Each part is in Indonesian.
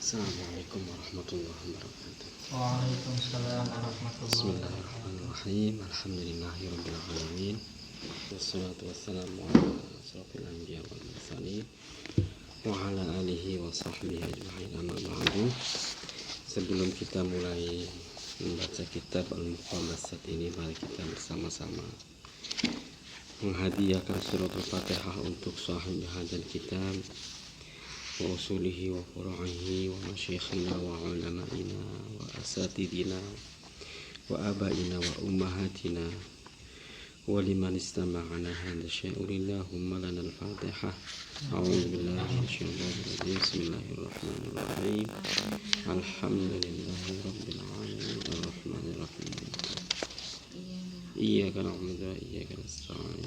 Assalamualaikum warahmatullahi wabarakatuh. Waalaikumsalam warahmatullahi wabarakatuh. Bismillahirrahmanirrahim. Alhamdulillahirabbil alamin. Wassalatu wassalamu ala asyrofil anbiya wal mursalin wa ala alihi wa sahbihi ajma'in, amma ba'du. Sebelum kita mulai membaca kitab Al-Muqaddasat ini, mari kita bersama-sama menghadiahkan surat Al-Fatihah untuk sahib hadzal kitab wa usulihi wa furu'ihi wa masyayikhina wa ulama'ina wa asatidina wa abaina wa ummahatina wa liman istama'ana hadha syai'ulillahumma lana al-fatihah. A'udzu billahi minasyaitonir rajim. Bismillahirrahmanirrahim. Alhamdulillahi rabbil alamin arrahmanir rahim. Iyyaka na'budu wa iyyaka nasta'in.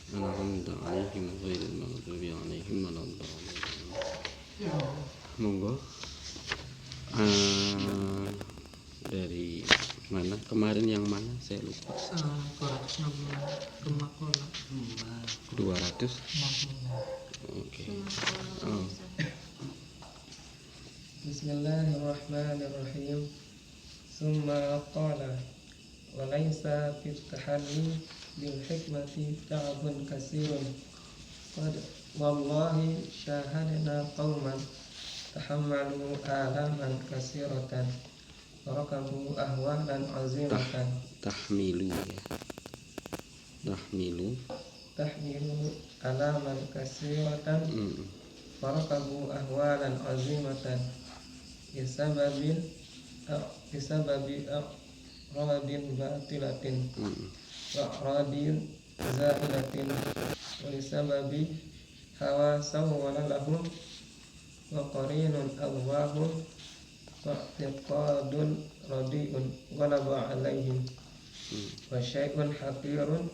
An'amta 'alaihim ghairil maghdubi 'alaihim waladdallin. Monggo. Dari mana? Kemarin yang mana? Saya lupa. 200. Oke. Oh. Bismillahirrahmanirrahim. Summa qala wa laysa fit tahalli bil hikmati ta'abun katsirun qad wallahi syahadna qauman tahammalu alaman katsiratan warakabu ahwalan azimatan Tahmilu ya. tahmilu alaman katsiratan warakabu ahwalan azimatan bisababi radin batilatin wa radin zailatin wa bisababi hawa sawwala lahum wa qarinun awwahum wa tiqadun radiun ghalaba alaihim wa syai'un haqirun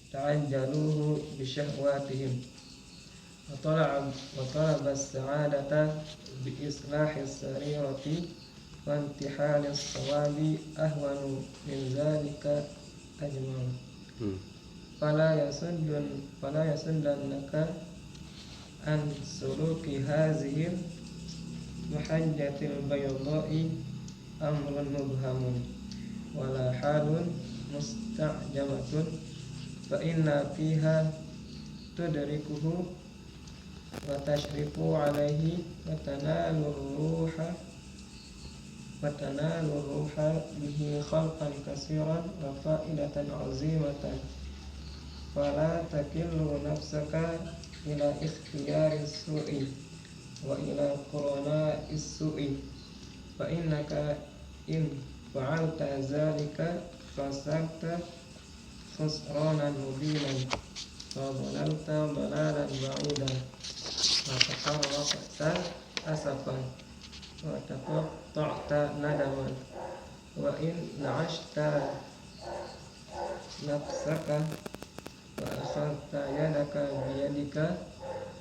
ta'ajjaluhu bisyahwatihim wa talaba as-sa'adata bi islahis sarirati wa intihalis sawabi ahwanu min zalika ajma'u. Fala yasuddannaka an suluki hazihil muhajjatil bayadha'i amrun mubhamun wala halun musta'jamatun fa inna fiha tudrikuhu wa tashrifu alaihi wa tanalu ruha bihi khalqan kasiran wa fa'idatan azimatan fala takillu nafsaka ila ikhtiyari su'i wa ila qurana is-su'i fa innaka in fa'alta zalika fasakta khusranan mubinan wa dhalalta dalalan ba'idan wa tafarraqta asafan wa taqatta'ta nadaman wa in na'ashta nafsaka wa akhadta yadaka biyadika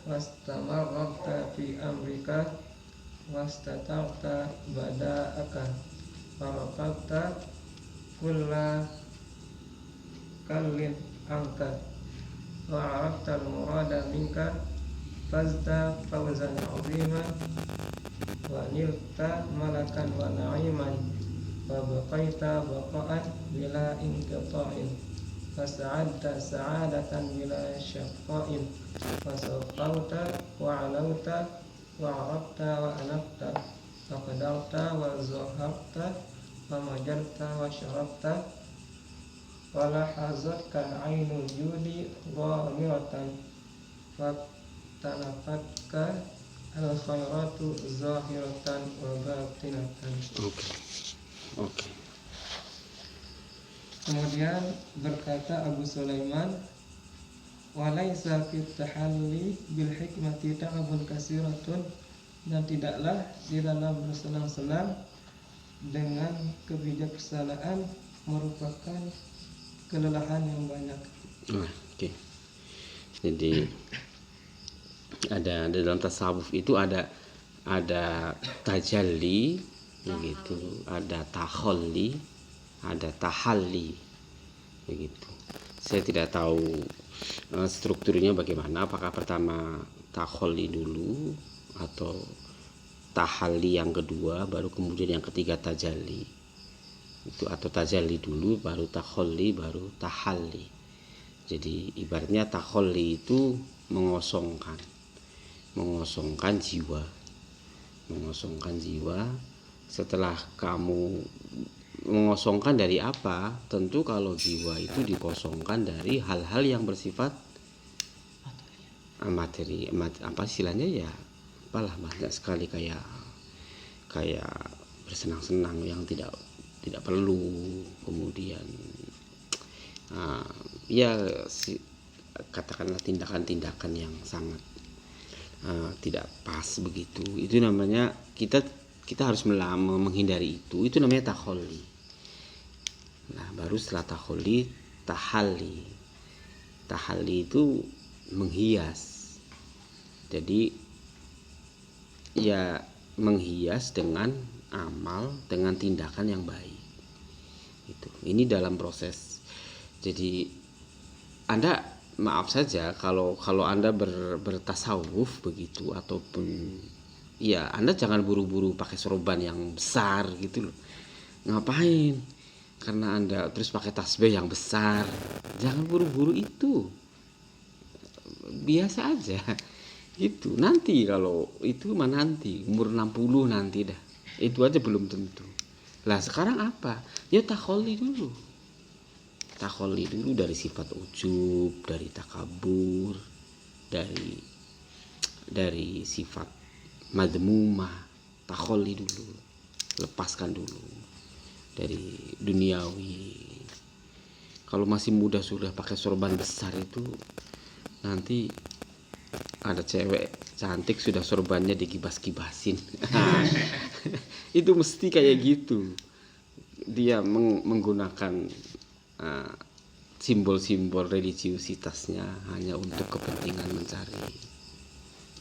wastamarrata fi amrika wastata'ta bada'aka faraqabta kulla kallin anka wa arafta al-murada minka fazta fawzan 'azima wa nilta malakan wa na'iman wa baqaita baqa'an bila inqita'in fasa'adta sa'adatan bila syaqqa'in fasawqauta wa 'alauta wa 'arabta wa anabta wa qadarta wa zaharta wa majarta wa syarabta wa lahazatka 'ainul judi ghamiratan wa tanafatka al-khairatu zahiratan wa batinatan. Oke. Kemudian berkata Abu Sulaiman, walaysa fit tahalli bil hikmati ta'abun kasiratun, dan tidaklah di dalam bersenang-senang dengan kebijaksanaan merupakan kelelahan yang banyak. Oke. Jadi ada dalam tasawuf itu ada tajalli begitu, ada takhalli, ada tahalli begitu. Saya tidak tahu strukturnya bagaimana, apakah pertama takhalli dulu atau tahalli yang kedua, baru kemudian yang ketiga tajalli. Itu atau tajalli dulu, baru takhalli, baru tahalli. Jadi ibaratnya takhalli itu mengosongkan jiwa. Mengosongkan jiwa. Setelah kamu mengosongkan dari apa? Tentu kalau jiwa itu dikosongkan dari hal-hal yang bersifat materi, apa istilahnya ya, apalah banyak sekali kayak bersenang-senang yang tidak perlu, kemudian katakanlah tindakan-tindakan yang sangat tidak pas begitu. Itu namanya kita harus menghindari itu namanya takhalli. Nah, baru setelah takhalli, tahalli itu menghias. Jadi ya menghias dengan amal, dengan tindakan yang baik. Ini dalam proses. Jadi Anda, maaf saja kalau Anda bertasawuf begitu, ataupun ya Anda jangan buru-buru pakai sorban yang besar gitu loh. Ngapain? Karena Anda terus pakai tasbih yang besar. Jangan buru-buru itu. Biasa aja. Gitu. Nanti kalau itu mah nanti umur 60 nanti dah. Itu aja belum tentu. Lah sekarang apa? Ya takhalli dulu. Takhalli dulu dari sifat ujub, dari takabur, dari sifat madmumah. Takhalli dulu. Lepaskan dulu dari duniawi. Kalau masih muda sudah pakai sorban besar itu, nanti ada cewek cantik sudah sorbannya dikibas-kibasin. Itu mesti kayak gitu. Dia menggunakan simbol-simbol religiusitasnya hanya untuk kepentingan mencari.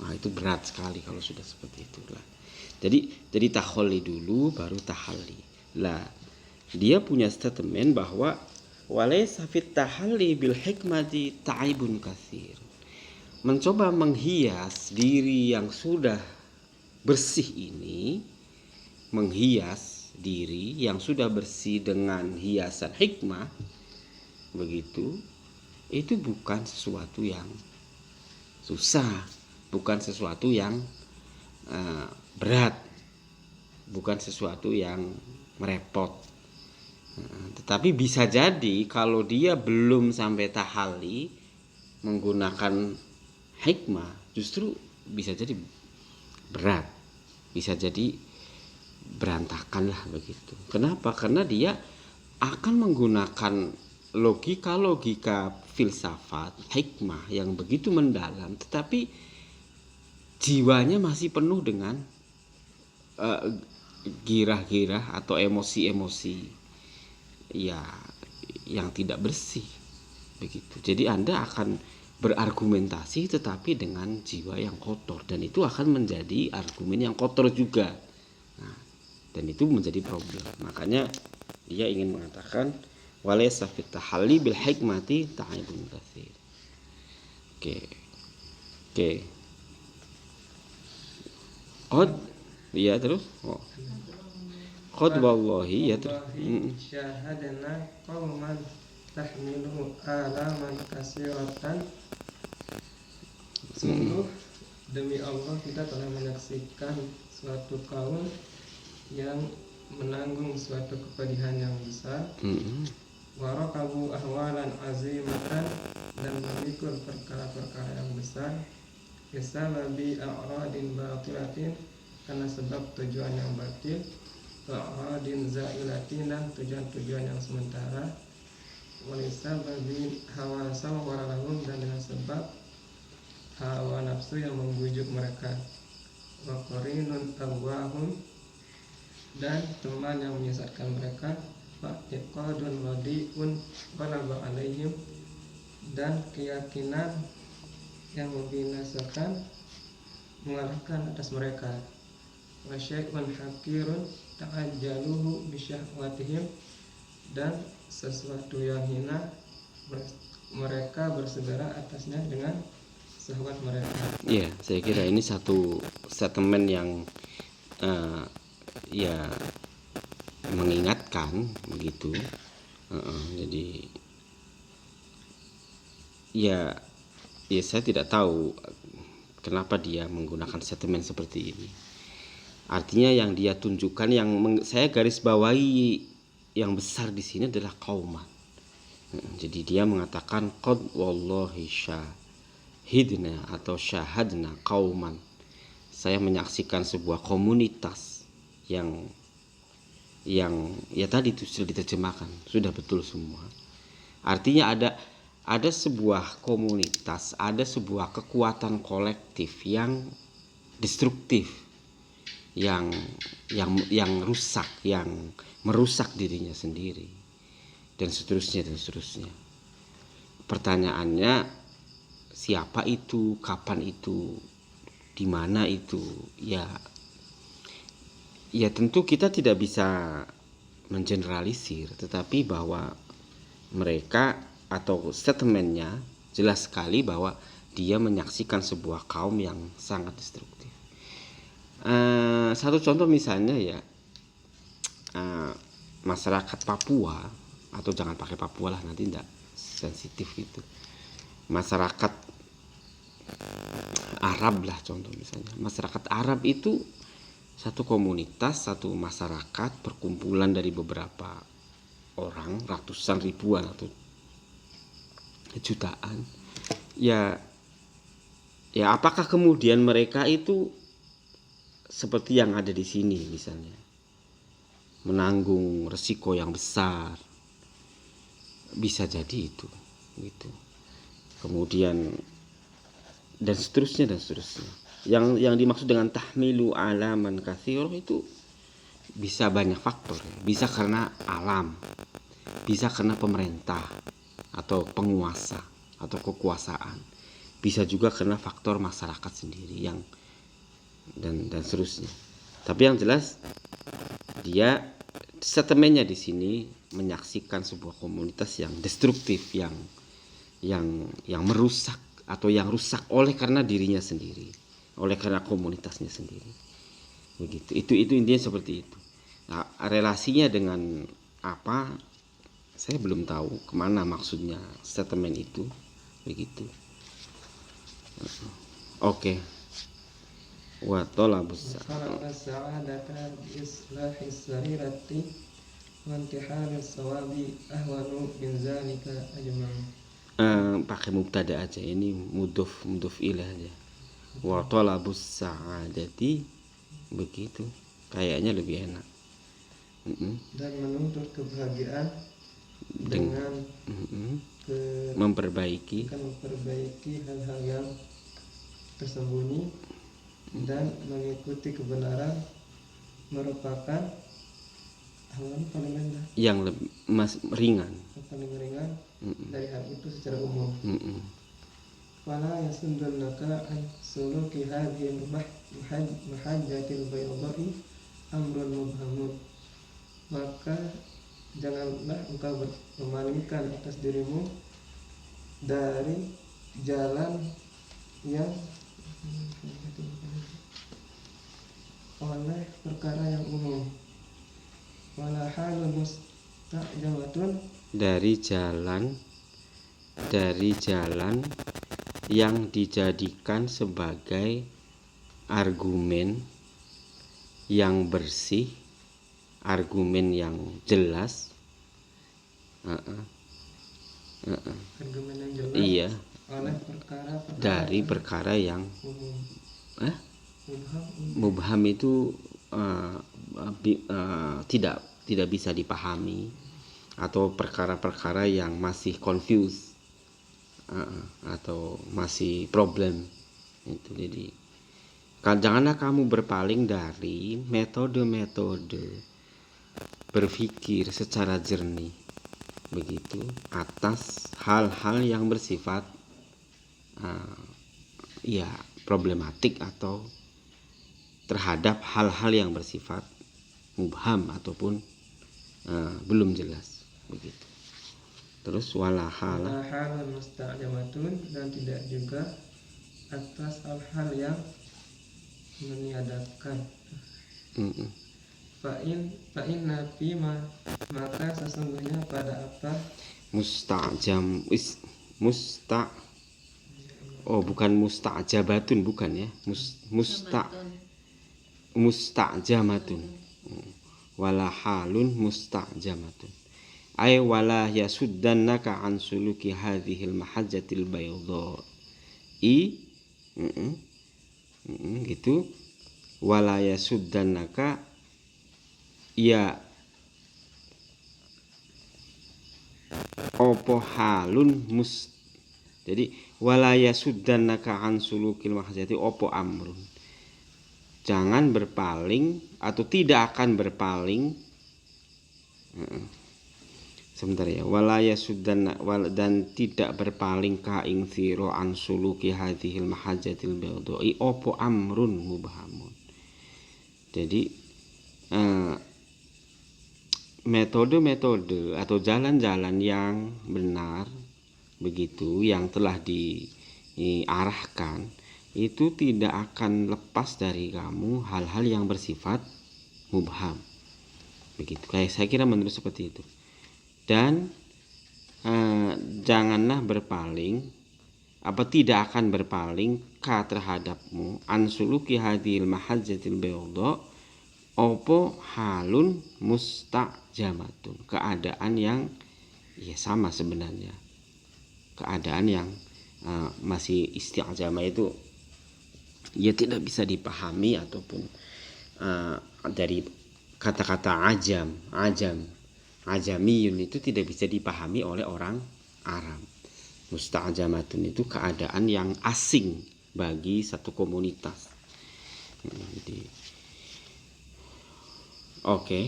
Nah, itu berat sekali kalau sudah seperti itulah. Jadi takhalli dulu baru tahalli. Lah, dia punya statement bahwa walaysa fit tahalli bil hikmati ta'ibun katsir. Mencoba menghias diri yang sudah bersih ini, menghias diri yang sudah bersih dengan hiasan hikmah, begitu, itu bukan sesuatu yang susah, bukan sesuatu yang berat, bukan sesuatu yang merepot. Tetapi bisa jadi kalau dia belum sampai tahalli menggunakan hikmah, justru bisa jadi berat, bisa jadi berantakan lah begitu. Kenapa? Karena dia akan menggunakan logika filsafat, hikmah yang begitu mendalam, tetapi jiwanya masih penuh dengan girah-girah atau emosi-emosi ya yang tidak bersih begitu. Jadi Anda akan berargumentasi tetapi dengan jiwa yang kotor, dan itu akan menjadi argumen yang kotor juga. Nah, dan itu menjadi problem. Makanya dia ingin mengatakan walaysa fit tahalli bil hikmati ta'ibun katsir. Oke. Qad ya terus. Qad wallahi ya terus. Syahadana qauman tahmilu alaman katsiratan. Sungguh demi Allah kita telah menyaksikan suatu kaum yang menanggung suatu kepedihan yang besar. Warakabu ahwalan azimatan, dan memikul perkara-perkara yang besar. Bisababi a'radin batilatin, karena sebab tujuan yang batil. Wa'radin za'ilatin, dan tujuan-tujuan yang sementara. Walisababi hawa sawaralahum, dan dengan sebab hawa nafsu yang membujuk mereka. Wa qarinun awahum, dan teman yang menyesatkan mereka. Wa iqadun wadi'un ghalaba alaihim, dan keyakinan yang membinasakan mengalahkan atas mereka. Wa syai'un hakirun ta'ajjaluhu bisyahwatihim, dan sesuatu yang hina mereka bersegera atasnya dengan syahwat mereka. Ya, saya kira ini satu statement yang ya mengingatkan begitu. Jadi ya saya tidak tahu kenapa dia menggunakan statement seperti ini. Artinya yang dia tunjukkan, yang saya garis bawahi yang besar di sini adalah qauman. Jadi dia mengatakan qad wallahi syahidna atau syahadna qauman. Saya menyaksikan sebuah komunitas yang ya tadi itu sudah diterjemahkan, sudah betul semua. Artinya ada sebuah komunitas, ada sebuah kekuatan kolektif yang destruktif, yang rusak, yang merusak dirinya sendiri, dan seterusnya. Pertanyaannya, siapa itu, kapan itu, di mana itu? Ya tentu kita tidak bisa mengeneralisir, tetapi bahwa mereka atau statementnya jelas sekali bahwa dia menyaksikan sebuah kaum yang sangat destruktif. Satu contoh misalnya ya, masyarakat Papua, atau jangan pakai Papua lah, nanti tidak sensitif gitu. Masyarakat Arab lah contoh misalnya. Masyarakat Arab itu satu komunitas, satu masyarakat, perkumpulan dari beberapa orang, ratusan ribuan atau jutaan. Ya apakah kemudian mereka itu seperti yang ada di sini misalnya, menanggung resiko yang besar? Bisa jadi itu gitu. Kemudian dan seterusnya. Yang dimaksud dengan tahmilu alaman katsir itu bisa banyak faktor. Bisa karena alam, bisa karena pemerintah atau penguasa atau kekuasaan, bisa juga karena faktor masyarakat sendiri yang dan seterusnya. Tapi yang jelas dia statementnya di sini menyaksikan sebuah komunitas yang destruktif, yang merusak atau yang rusak oleh karena dirinya sendiri, oleh karena komunitasnya sendiri. Begitu. Itu intinya seperti itu. Nah, relasinya dengan apa? Saya belum tahu kemana maksudnya statement itu. Begitu. Oke. Wa talabus sa'adata islahis sarirati wa intiharis sawabi ahwanu min zalika ajma'u. Pakai mubtada aja, ini mudhof ilaih aja. Wa talabus sa'adati, begitu. Kayaknya lebih enak. Dan menuntut kebahagiaan dengan memperbaiki hal-hal yang tersembunyi, dan mengikuti kebenaran merupakan hal paling rendah, yang lebih ringan, dari hal itu secara umum. Fala yasuddunaka an suluki hadhil mahajjatil baydha'i amrun mubhamun. Maka janganlah engkau memalingkan atas dirimu dari jalan yang oleh perkara yang umum. Wala halun mustajabatun, dari jalan yang dijadikan sebagai argumen yang bersih, argumen yang jelas. Argumen yang jelas. Iya. Oleh dari perkara yang umum. Mubham itu tidak bisa dipahami, atau perkara-perkara yang masih confused, atau masih problem itu. Jadi janganlah kamu berpaling dari metode-metode berpikir secara jernih begitu atas hal-hal yang bersifat problematik, atau terhadap hal-hal yang bersifat mubham ataupun belum jelas begitu. Terus walahala mustajabatun, dan tidak juga atas hal-hal yang meniadakan. Fa'in nabi maka sesungguhnya pada apa bukan musta'jabatun, bukan ya, musta'jamatun, wala halun musta'jamatun ay wala yasuddannaka an suluki hadhil mahajjatil baydha'i gitu, wala yasuddannaka ya opo halun jadi wala yasuddannaka an sulukil mahajjati opo amrun, jangan berpaling atau tidak akan berpaling. Sebentar ya, wala yasuddanna dan tidak berpaling ka ing sira an suluki hadhil mahajjatil baydha'i opo amrun mubhamun. Jadi metode-metode atau jalan-jalan yang benar begitu yang telah diarahkan itu tidak akan lepas dari kamu hal-hal yang bersifat mubham begitu. Kayak saya kira menurut seperti itu. Dan janganlah berpaling tidak akan berpaling ka terhadapmu ansuluki hadhil mahajjatil baydha opo halun musta'jamatun, keadaan yang ya sama sebenarnya, keadaan yang masih isti'jamah itu ya tidak bisa dipahami ataupun dari kata-kata ajamiyun itu tidak bisa dipahami oleh orang Arab. Musta'jamatun itu keadaan yang asing bagi satu komunitas. Jadi oke.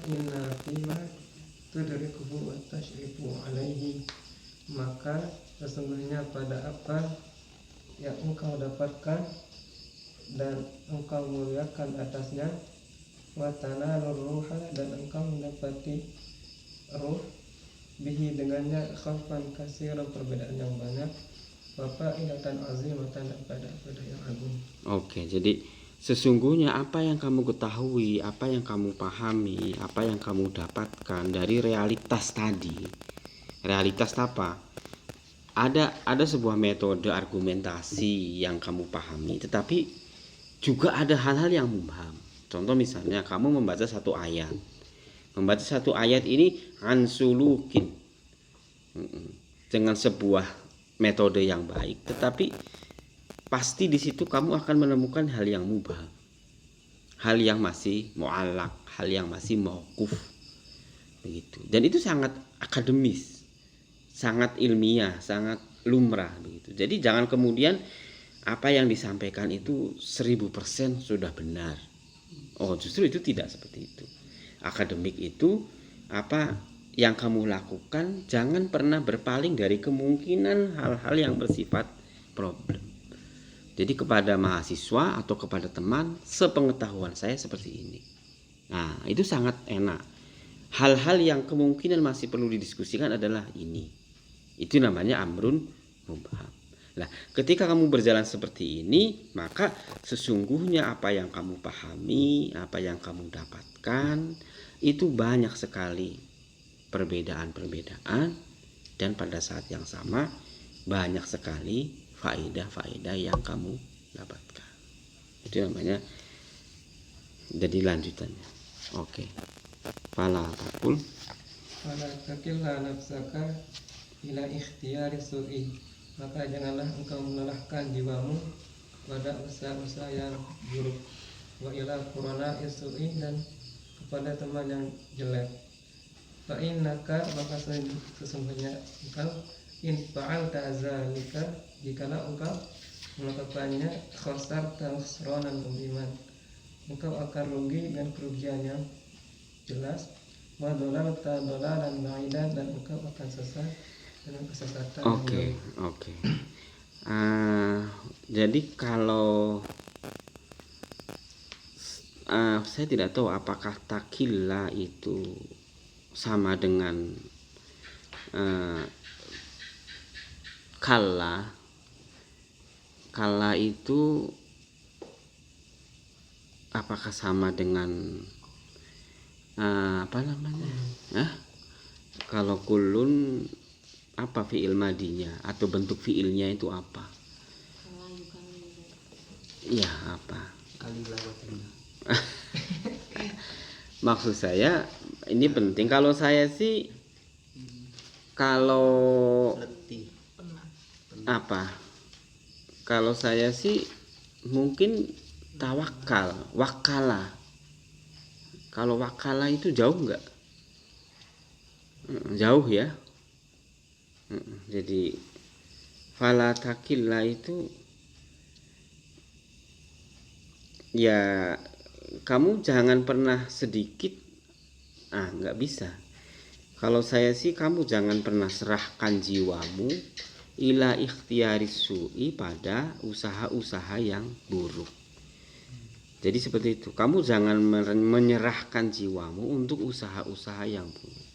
Inna fima tudrikuhu wa tashrifu alaihi, maka sesungguhnya pada apa yang engkau dapatkan dan engkau muliakan atasnya, wa tanalur ruha dan engkau mendapati ruh bihi dengannya khalfan katsiran perbedaan yang banyak, wa faidatan azimatan dan pada yang agung. Oke, jadi sesungguhnya apa yang kamu ketahui, apa yang kamu pahami, apa yang kamu dapatkan dari realitas tadi. Realitas apa? Ada sebuah metode argumentasi yang kamu pahami, tetapi juga ada hal-hal yang mubham. Contoh misalnya kamu membaca satu ayat. Membaca satu ayat ini ansulukin dengan sebuah metode yang baik, tetapi pasti di situ kamu akan menemukan hal yang mubham, hal yang masih mu'allaq, hal yang masih mauquf begitu. Dan itu sangat akademis, sangat ilmiah, sangat lumrah begitu. Jadi jangan kemudian apa yang disampaikan itu 1000% sudah benar. Oh, justru itu tidak seperti itu. Akademik itu apa yang kamu lakukan, jangan pernah berpaling dari kemungkinan hal-hal yang bersifat problem. Jadi kepada mahasiswa atau kepada teman, sepengetahuan saya seperti ini. Nah, itu sangat enak. Hal-hal yang kemungkinan masih perlu didiskusikan adalah ini. Itu namanya amrun mubham. Nah, ketika kamu berjalan seperti ini, maka sesungguhnya apa yang kamu pahami, apa yang kamu dapatkan, itu banyak sekali perbedaan-perbedaan, dan pada saat yang sama banyak sekali faedah-faedah yang kamu dapatkan. Itu namanya jadi lanjutannya. Oke. Fala takillah nafsaka ila ikhtiyari su'i, maka janganlah engkau melelahkan jiwamu pada usaha-usaha yang buruk, wa ila qurana su'i dan kepada teman yang jelek. Fa innaka maka sesungguhnya engkau in fa'alta zalika jikalau engkau melakukannya khasarta khusranan mubinan, engkau akan rugi dengan kerugian yang jelas, wa dhalalta dhalalan ba'idan dan engkau akan sesat dengan kesesatan. Oke. Jadi kalau saya tidak tahu apakah takilla itu sama dengan kalla kala itu apakah sama dengan apa namanya? Kalau kulun apa fi'il madinya atau bentuk fi'ilnya itu apa? Iya, apa? Maksud saya ini penting. Kalau saya sih kalau apa? Kalau saya sih mungkin tawakal, wakala. Kalau wakala itu jauh nggak? Jauh ya. Jadi fala takillah itu ya kamu jangan pernah sedikit nggak bisa. Kalau saya sih kamu jangan pernah serahkan jiwamu ila ikhtiyari su'i pada usaha-usaha yang buruk. Jadi seperti itu. Kamu jangan menyerahkan jiwamu untuk usaha-usaha yang buruk.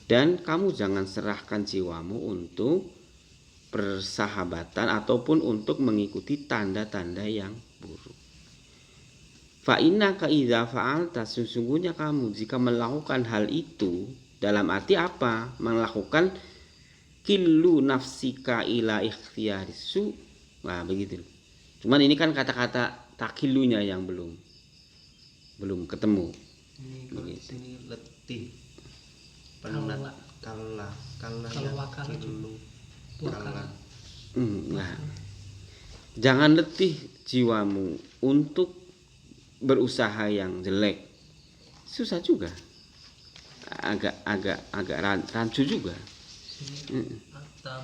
Dan kamu jangan serahkan jiwamu untuk persahabatan ataupun untuk mengikuti tanda-tanda yang buruk. Fa innaka idza fa'alta, sesungguhnya kamu jika melakukan hal itu, dalam arti apa? Melakukan killu nafsika ila ikhtiyarisu. Nah, begitu. Cuman ini kan kata-kata takilunya yang belum ketemu. Ini sini letih. Penat kala killu kala. Nah, jangan letih jiwamu untuk berusaha yang jelek. Susah juga. Agak rancu juga. Atta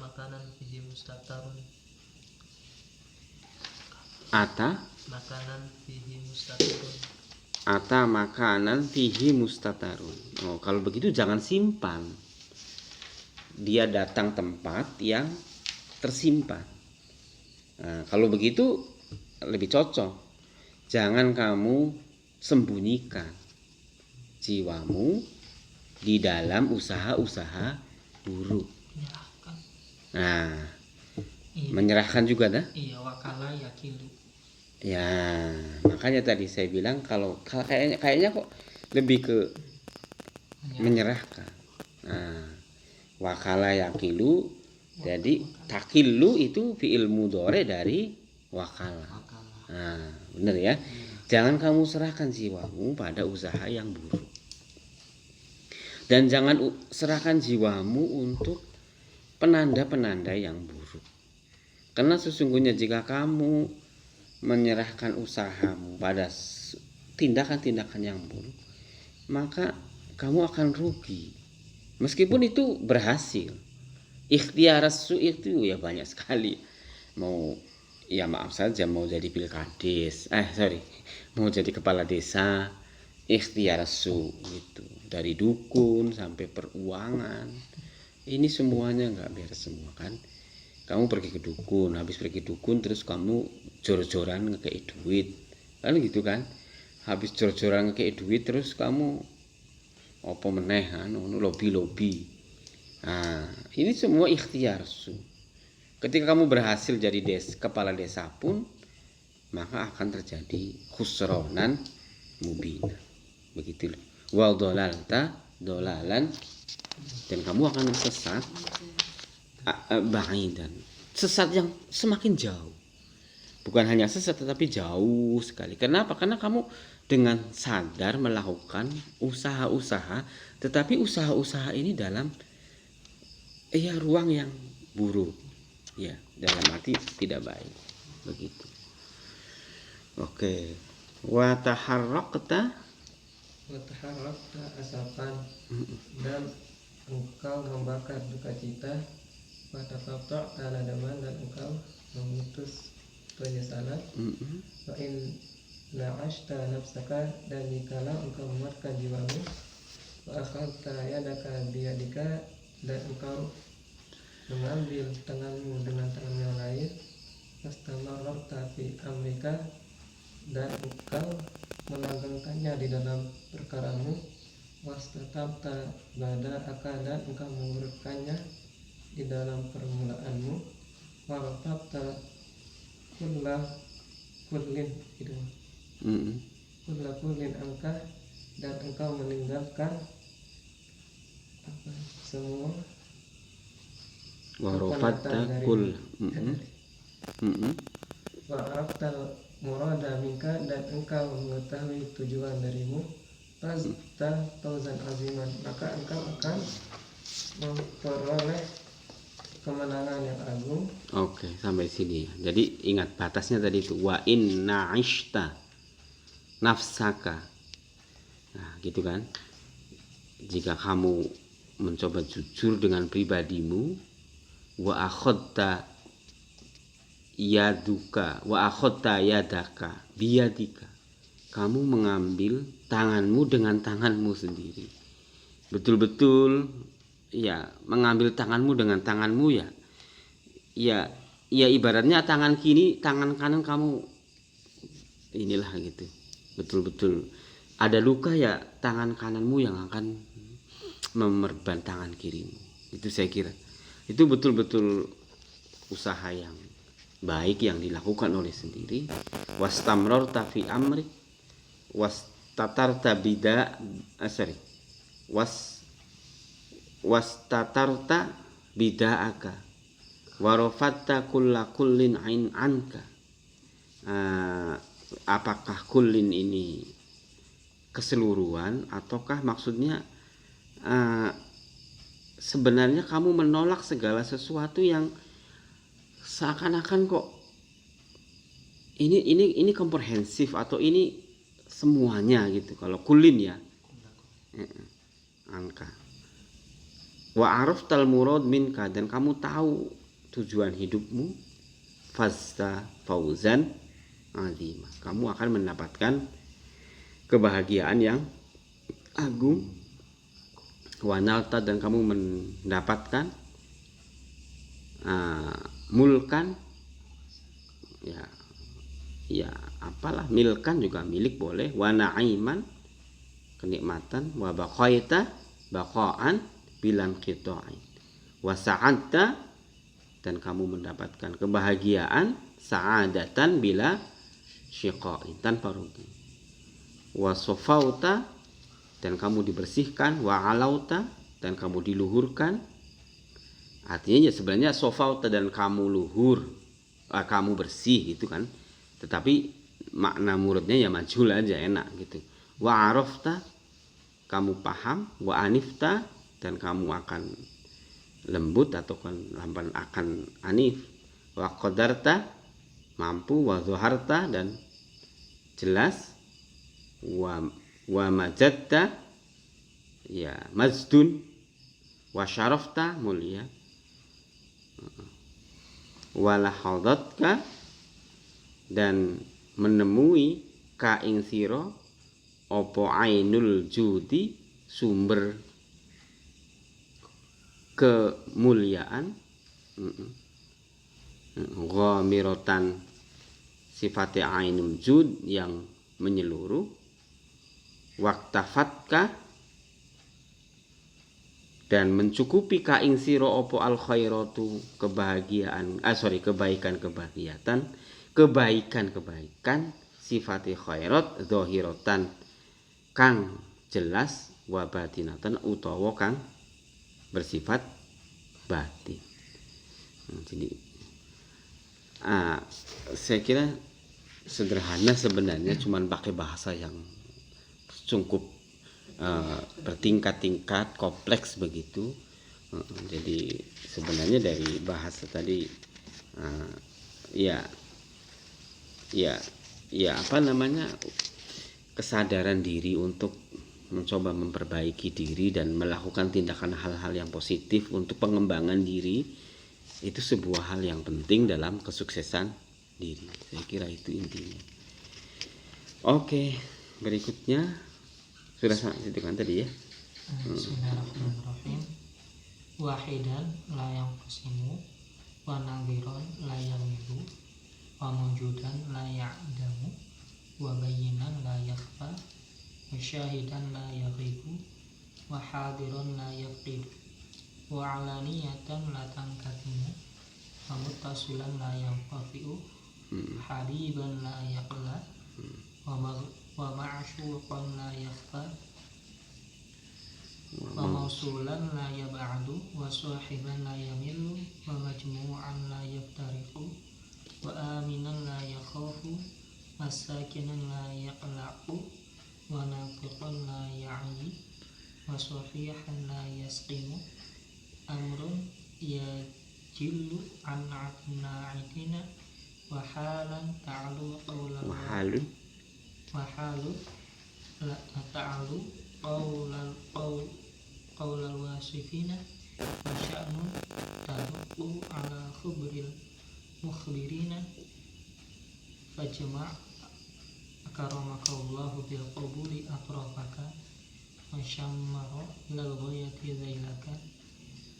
makanan fihi mustatarun. Ata makanan fihi mustatarun. Oh, kalau begitu jangan simpan. Dia datang tempat yang tersimpan. Nah, kalau begitu lebih cocok. Jangan kamu sembunyikan jiwamu di dalam usaha-usaha buruk. Nah, menyerahkan juga dah. Iya, wakala yakilu. Ya, makanya tadi saya bilang kalau kayaknya kok lebih ke menyerahkan. Nah, wakala yakilu, jadi takilu itu fi'il mudhari dari wakala. Nah, benar ya. Jangan kamu serahkan jiwamu pada usaha yang buruk. Dan jangan serahkan jiwamu untuk penanda-penanda yang buruk. Karena sesungguhnya jika kamu menyerahkan usahamu pada tindakan-tindakan yang buruk, maka kamu akan rugi. Meskipun itu berhasil. Ikhtiar su itu ya banyak sekali. Mau jadi pilkades, mau jadi kepala desa, ikhtiar su gitu. Dari dukun sampai peruangan. Ini semuanya nggak beres semua kan. Kamu pergi ke dukun, habis pergi dukun terus kamu jor-joran ngekei duit. Kan gitu kan. Habis jor-joran ngekei duit terus kamu apa meneh lobby. Nah, ini semua ikhtiar su. Ketika kamu berhasil jadi kepala desa pun, maka akan terjadi khusronan mubina. Begitu. Wa dolalta dolalan, dan kamu akan sesat ba'idan, sesat yang semakin jauh. Bukan hanya sesat tetapi jauh sekali. Kenapa? Karena kamu dengan sadar melakukan usaha-usaha, tetapi usaha-usaha ini dalam ruang yang buruk. Ya, dalam arti tidak baik. Begitu. Oke. Wa taharraqta asapan, dan engkau membakar duka cita, pada faktor aladaman, dan engkau memutus penyesalan. Wa in na'ashta nafsaka, dan dikala engkau menguatkan jiwamu, wa akhadta yadaka biyadika, dan engkau mengambil tanganmu dengan tangan yang lain, wastamararta fi amrika, dan engkau melanggengkannya di dalam perkaramu, wastatabta ba'da akal, dan engkau mengurutkannya di dalam permulaanmu, warafata kulla kullin gitu. Kulla kullin angka, dan engkau meninggalkan apa semua Warafata kul. Wa'araftal murada minka, dan engkau mengetahui tujuan darimu. Fazta fauzan aziman, maka engkau akan memperoleh kemenangan yang agung. Oke, sampai sini ya. Jadi ingat batasnya tadi itu wa inna ishta nafsaka. Nah, gitu kan. Jika kamu mencoba jujur dengan pribadimu, wa akhadta yaduka wa akhadta yadaka biyadika, kamu mengambil tanganmu dengan tanganmu sendiri. Betul-betul ya, mengambil tanganmu dengan tanganmu ya. Ya ibaratnya tangan kiri, tangan kanan kamu inilah gitu. Betul-betul ada luka ya, tangan kananmu yang akan memerban tangan kirimu. Itu saya kira. Itu betul-betul usaha yang baik yang dilakukan oleh sendiri. Wastamrarta fi amri wastatarta wastatarta bida'aka warafatta kulla kullin ain anka. Apakah kullin ini keseluruhan ataukah maksudnya sebenarnya kamu menolak segala sesuatu yang seakan-akan kok ini komprehensif atau ini semuanya gitu. Kalau kullin ya angka. Wa araftal murad minka, dan kamu tahu tujuan hidupmu. Fazta fauzan azima, kamu akan mendapatkan kebahagiaan yang agung. Wanalta, dan kamu mendapatkan mulkan ya apalah, milkan juga milik boleh. Wa na'iman, kenikmatan. Wa baqaita baqaan bilan qita'in. Wa sa'adta, dan kamu mendapatkan kebahagiaan. Sa'adatan bila syiqa'in, tanpa rugi. Wa sofauta, dan kamu dibersihkan. Wa alauta, dan kamu diluhurkan. Artinya ya sebenarnya sofauta, dan kamu luhur, kamu bersih gitu kan. Tetapi makna muridnya ya majhul aja, enak gitu. Wa arafta, kamu paham. Wa anifta, dan kamu akan lembut atau akan anif. Wa qadarta, mampu. Wa zuharta, dan jelas. Wa majadta, ya mazdun. Wa syarafta, mulia. Wa lahadatka, dan menemui ka ing sira apa ainul judi, sumber kemuliaan. Ghamiratan, sifatnya ainul jud, yang menyeluruh. Waktafatka, dan mencukupi ka ing sira apa al khairatu, kebaikan sifati khairat zahiratan, kang jelas. Wa batinatan, utawa kang bersifat batin. Jadi saya kira sederhana sebenarnya, cuman pakai bahasa yang cukup bertingkat-tingkat, kompleks begitu. Jadi sebenarnya dari bahasa tadi apa namanya, kesadaran diri untuk mencoba memperbaiki diri dan melakukan tindakan hal-hal yang positif untuk pengembangan diri, itu sebuah hal yang penting dalam kesuksesan diri. Saya kira itu intinya. Oke, berikutnya sudah itu kan tadi ya. Bismillahirrahmanirrahim. Wahidan la yanqasimu, wa nadhiran la yamilu, wa mawjudan la ya'damu, wa bayyinan la yakhfa, wa syahidan la yaghibu, wa hadiran la yaqidu, wa alaniyatan la tankatimu, wa muttasilan la yanqafi'u, habiban la yaqla, wa ma'syuqan la yakhfa, wa mausulan la yab'adu, wa sahiban la yamillu, wa majmu'an la yaftariqu, wa aminan la yakhafu, wa sakinan la yaqlaqu, wa nafiqan la ya'i, wa sahihan la yasqimu, amrun yajillu an na'idina, wa halan ta'alu qawlan wa halu la ta'alu qawlal wasifina, wa sya'nun taduqu ala khubril mukhbirina, fajma' karamakallahu bil qabuli atrafaka, wa syammara lal ghayati zailaka,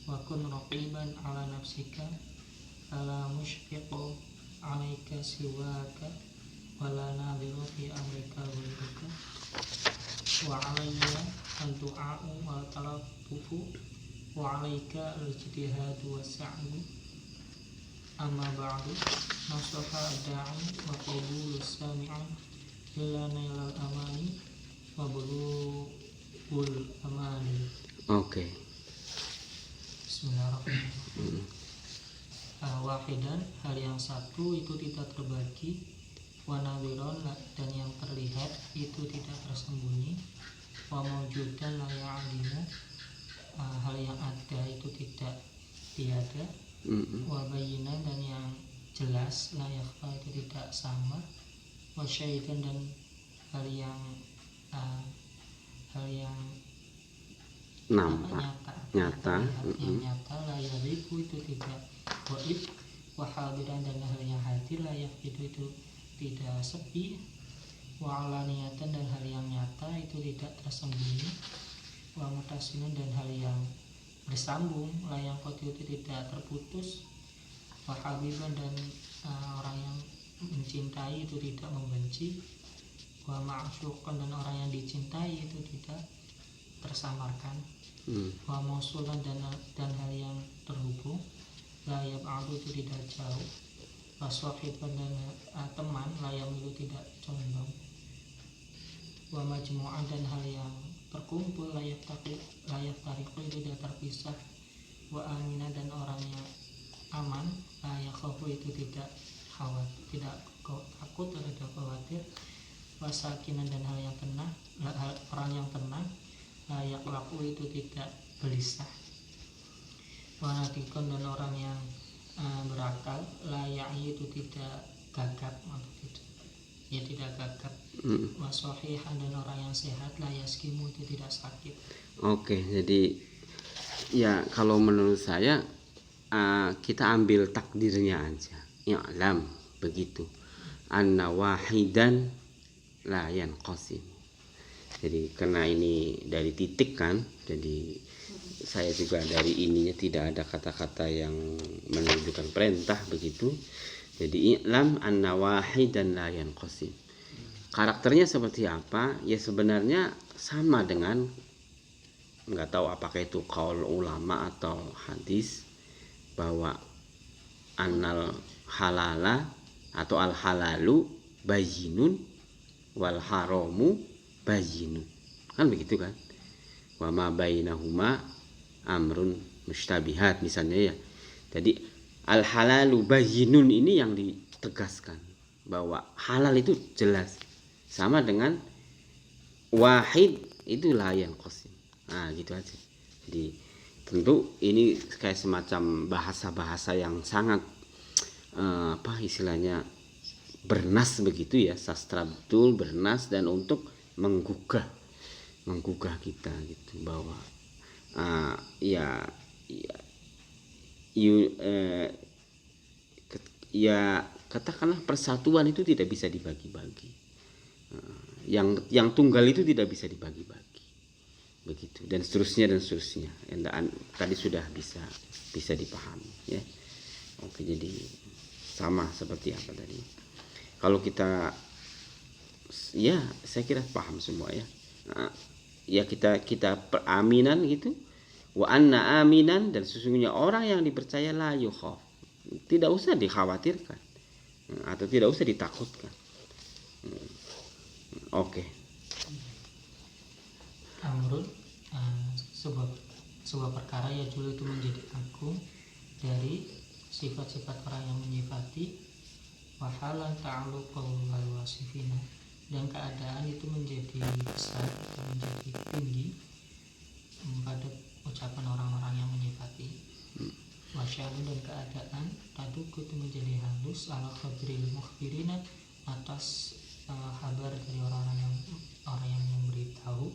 wa kun raqiban ala nafsika, ala mushfiqo alaika siwaka, wala nadhiru fi amrika ghairuka, wa alayya al-du'a'u wa talaffufu, wa alayka al-ijtihadu wa sa'yu. Amma ba'du, nasaha da'i wa qabulu sami'an ila nailal amani wa bulughul amani. Oke. Bismillahirrahmanirrahim. Wahidan, hal yang satu itu tidak terbagi, wa nadhiron, dan yang terlihat itu tidak tersembunyi, wa mawjudan la ya'limu, hal yang ada itu tidak tiada, wa bayyinan, dan yang jelas, la yakhfa, itu tidak samar, wa syahidan, dan hal yang nyata, yang nyata, la yadhiku, itu tidak gaib, wa hadiran, dan hal yang hadir, la yafidu, itu tidak sepi, wa alaniyatan, dan hal yang nyata itu tidak tersembunyi, wa mutasilan, dan hal yang bersambung, la yang itu tidak terputus, wa habiban, dan orang yang mencintai itu tidak membenci, wa ma'syuqan, dan orang yang dicintai itu tidak tersamarkan, wa mausulan, dan hal yang terhubung, la yab'adu, itu tidak jauh, wa sahiban, dan teman, la yamilu, tidak condong, wa majmu'an, dan hal yang terkumpul, la yaftariqu, itu tidak terpisah, wa aminan, dan orang yang aman, la yakhafu, itu tidak takut atau tidak khawatir, wa sakinan, dan hal yang tenang, orang yang tenang, la yaqlaqu, itu tidak gelisah, wa natikon, dan orang yang berakal, la ya'i, itu tidak gagap atau tidak gagap, wa sahihan, dan orang yang sehat, la yaskimu, itu tidak sakit. Oke, jadi ya kalau menurut saya kita ambil takdirnya aja, i'lam, begitu, anna wahidan la yanqasim. Jadi karena ini dari titik kan, jadi saya juga dari ininya tidak ada kata-kata yang menunjukkan perintah begitu. Jadi i'lam anna wahidan la yanqasim. Karakternya seperti apa? Ya sebenarnya sama dengan, nggak tahu apakah itu qaul ulama atau hadis, bahwa annal halala atau al halalu bayyinun wal haramu bayyinun, kan begitu kan, wa ma bainahuma amrun mustabihat misalnya ya. Jadi al halalu bayyinun ini yang ditegaskan bahwa halal itu jelas, sama dengan wahid itu la yanqasim. Nah gitu aja. Jadi tentu ini kayak semacam bahasa-bahasa yang sangat istilahnya bernas begitu ya, sastra betul, bernas, dan untuk menggugah kita gitu, bahwa katakanlah persatuan itu tidak bisa dibagi-bagi, yang tunggal itu tidak bisa dibagi-bagi, begitu, dan seterusnya. Tadi sudah bisa dipahami ya. Oke, jadi sama seperti apa tadi. Kalau kita, ya saya kira paham semua ya. Ya kita peraminan gitu. Wa anna aminan, dan sesungguhnya orang yang dipercaya la yukhaf, tidak usah dikhawatirkan atau tidak usah ditakutkan. Oke. Amrun sebuah perkara ya julu itu menjadi agung dari sifat-sifat orang yang menyifati, wahalan ta'alluqul wasifina, dan keadaan itu menjadi besar atau menjadi tinggi pada ucapan orang-orang yang menyifati. Wasya'un, dan keadaan taduku itu menjadi halus ala khabril mukhbirina, atas kabar dari orang yang memberitahu.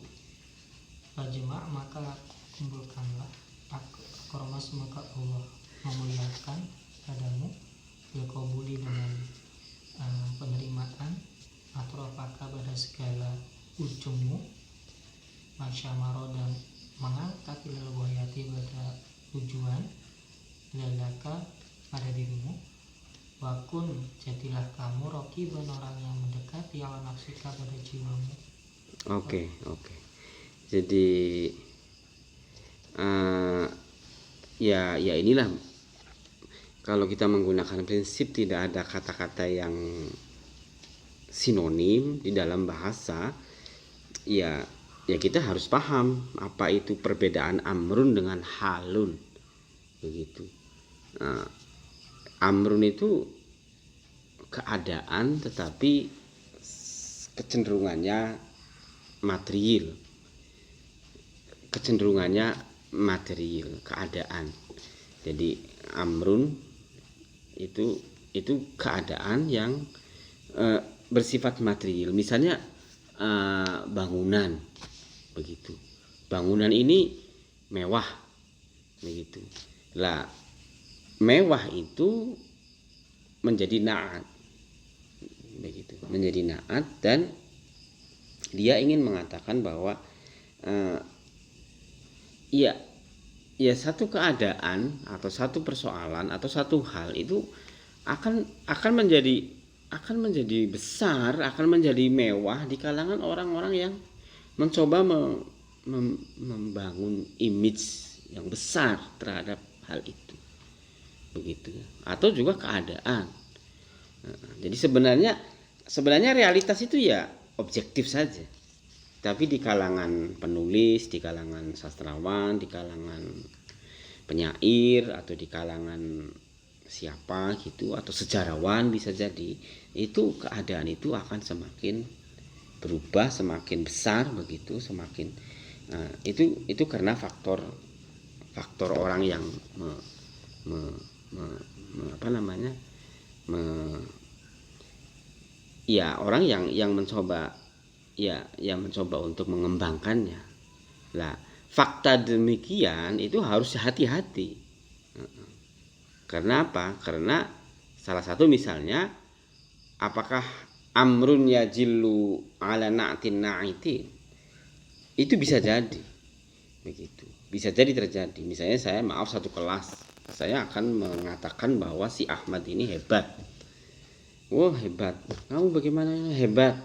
Fajma' maka kumpulkanlah akromas, maka Allah memuliakan padamu bilqabuli dengan penerimaan atrofaka pada segala ujungmu, masyamaro, dan mengangkat ilal wayati pada tujuan lalaka pada dirimu. Wakun, jadilah kamu rokiban, orang yang mendekati ala nafsika pada jiwamu. Oke. Jadi ya inilah, kalau kita menggunakan prinsip tidak ada kata-kata yang sinonim di dalam bahasa, ya kita harus paham apa itu perbedaan amrun dengan halun, begitu. Amrun itu keadaan tetapi kecenderungannya material, keadaan. Jadi amrun itu keadaan yang bersifat material. Misalnya bangunan, begitu. Bangunan ini mewah, begitu. Lah, mewah itu menjadi na'at, begitu. Menjadi na'at, dan dia ingin mengatakan bahwa ya satu keadaan atau satu persoalan atau satu hal itu akan menjadi besar, akan menjadi mewah di kalangan orang-orang yang mencoba membangun image yang besar terhadap hal itu, begitu. Atau juga keadaan. Jadi sebenarnya realitas itu ya objektif saja. Tapi di kalangan penulis, di kalangan sastrawan, di kalangan penyair, atau di kalangan siapa gitu, atau sejarawan bisa jadi, itu keadaan itu akan semakin berubah, semakin besar, begitu, semakin itu karena faktor orang yang orang yang mencoba untuk mengembangkannya. Lah, fakta demikian itu harus hati-hati. Karena apa? Karena salah satu misalnya, apakah amrun yajillu ala na'tin na'itin? Itu bisa jadi, begitu. Bisa jadi terjadi. Misalnya saya satu kelas, saya akan mengatakan bahwa si Ahmad ini hebat. Wah, hebat. Kamu bagaimana? Hebat.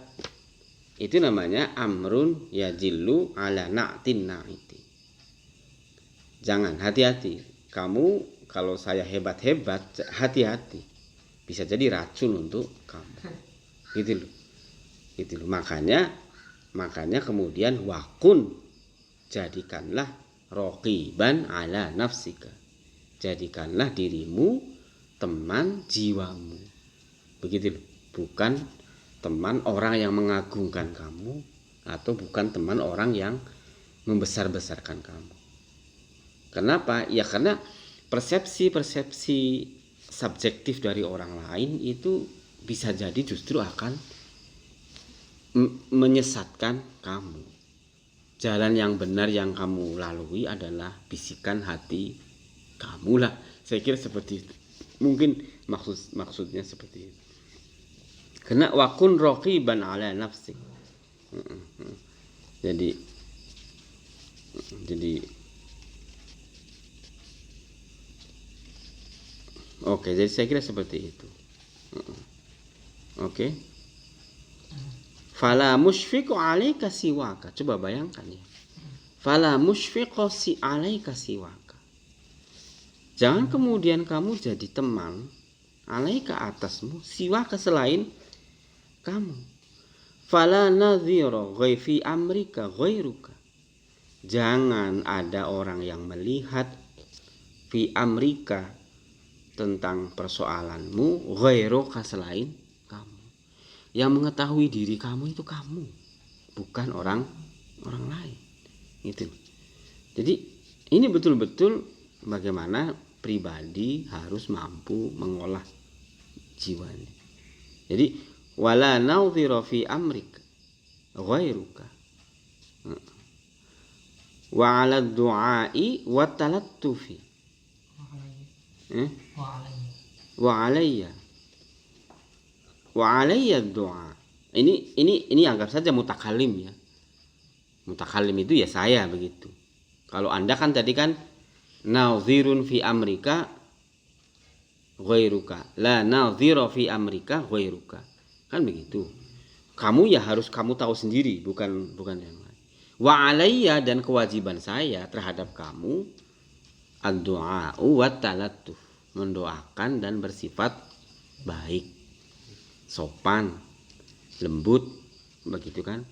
Itu namanya amrun yajillu ala na'tin na'iti. Jangan, hati-hati. Kamu kalau saya hebat-hebat, hati-hati. Bisa jadi racun untuk kamu. Gitu loh. Makanya kemudian wakun, jadikanlah roqiban ala nafsika. Jadikanlah dirimu teman jiwamu. Begitu loh. Bukan teman orang yang mengagungkan kamu, atau bukan teman orang yang membesar-besarkan kamu. Kenapa? Ya karena persepsi subjektif dari orang lain itu bisa jadi justru akan menyesatkan kamu. Jalan yang benar yang kamu lalui adalah bisikan hati kamu lah. Saya kira seperti itu. Mungkin maksudnya seperti itu. Kena wakun roqiban ala nafsik. Jadi oke, jadi saya kira seperti itu. Oke. Fala musyfiqu alaika siwaka. Coba bayangkan ya. Fala musyfiqu alaika siwaka. Jangan kemudian kamu jadi teman alaika atasmu siwa selain kamu. Fala nadhira ghaifi amrika ghairuka. Jangan ada orang yang melihat fi amrika tentang persoalanmu ghairuka selain kamu. Yang mengetahui diri kamu itu kamu, bukan orang lain. Itu. Jadi ini betul-betul bagaimana pribadi harus mampu mengolah jiwanya. Jadi wala naudhira fi amrik ghairuka wa 'ala du'ai wa talattufi wa 'alayya du'a. Ini anggap saja mutakallim ya. Mutakallim itu ya saya begitu. Kalau Anda kan tadi kan nadhirun fi amrika ghairuka, la nadhira fi amrika ghairuka. Kan begitu. Kamu ya harus kamu tahu sendiri, bukan yang lain. Wa alayya, dan kewajiban saya terhadap kamu ad-du'a wa talattuh, mendoakan dan bersifat baik, sopan, lembut, begitu kan?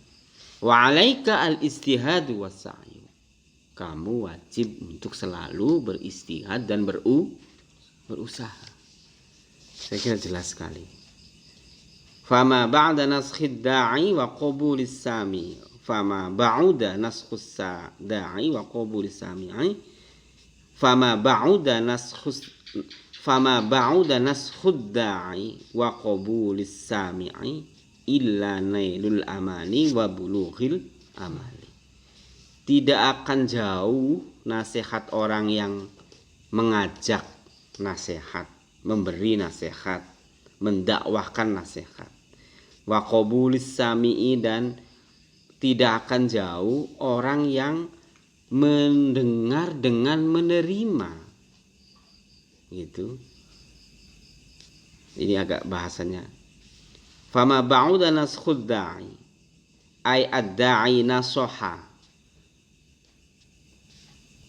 Wa alaika al-istihadu was-sa'yu. Kamu wajib untuk selalu beristihad dan berusaha. Saya kira jelas sekali. Fama ba'da naskhid da'i wa qabulis sami. Fama ba'uda naskhus da'i wa qabulis sami'i. Fama ba'uda naskhud da'i wa qabulis sami'i illa nailul amani wa bulughil amali. Tidak akan jauh nasihat orang yang mengajak nasihat, memberi nasihat, mendakwahkan nasihat. Wa qabulis sami'i, dan tidak akan jauh orang yang mendengar dengan menerima. Gitu. Ini agak bahasanya. Fama ba'uda naskhud da'i ay ad-da'i nasoha.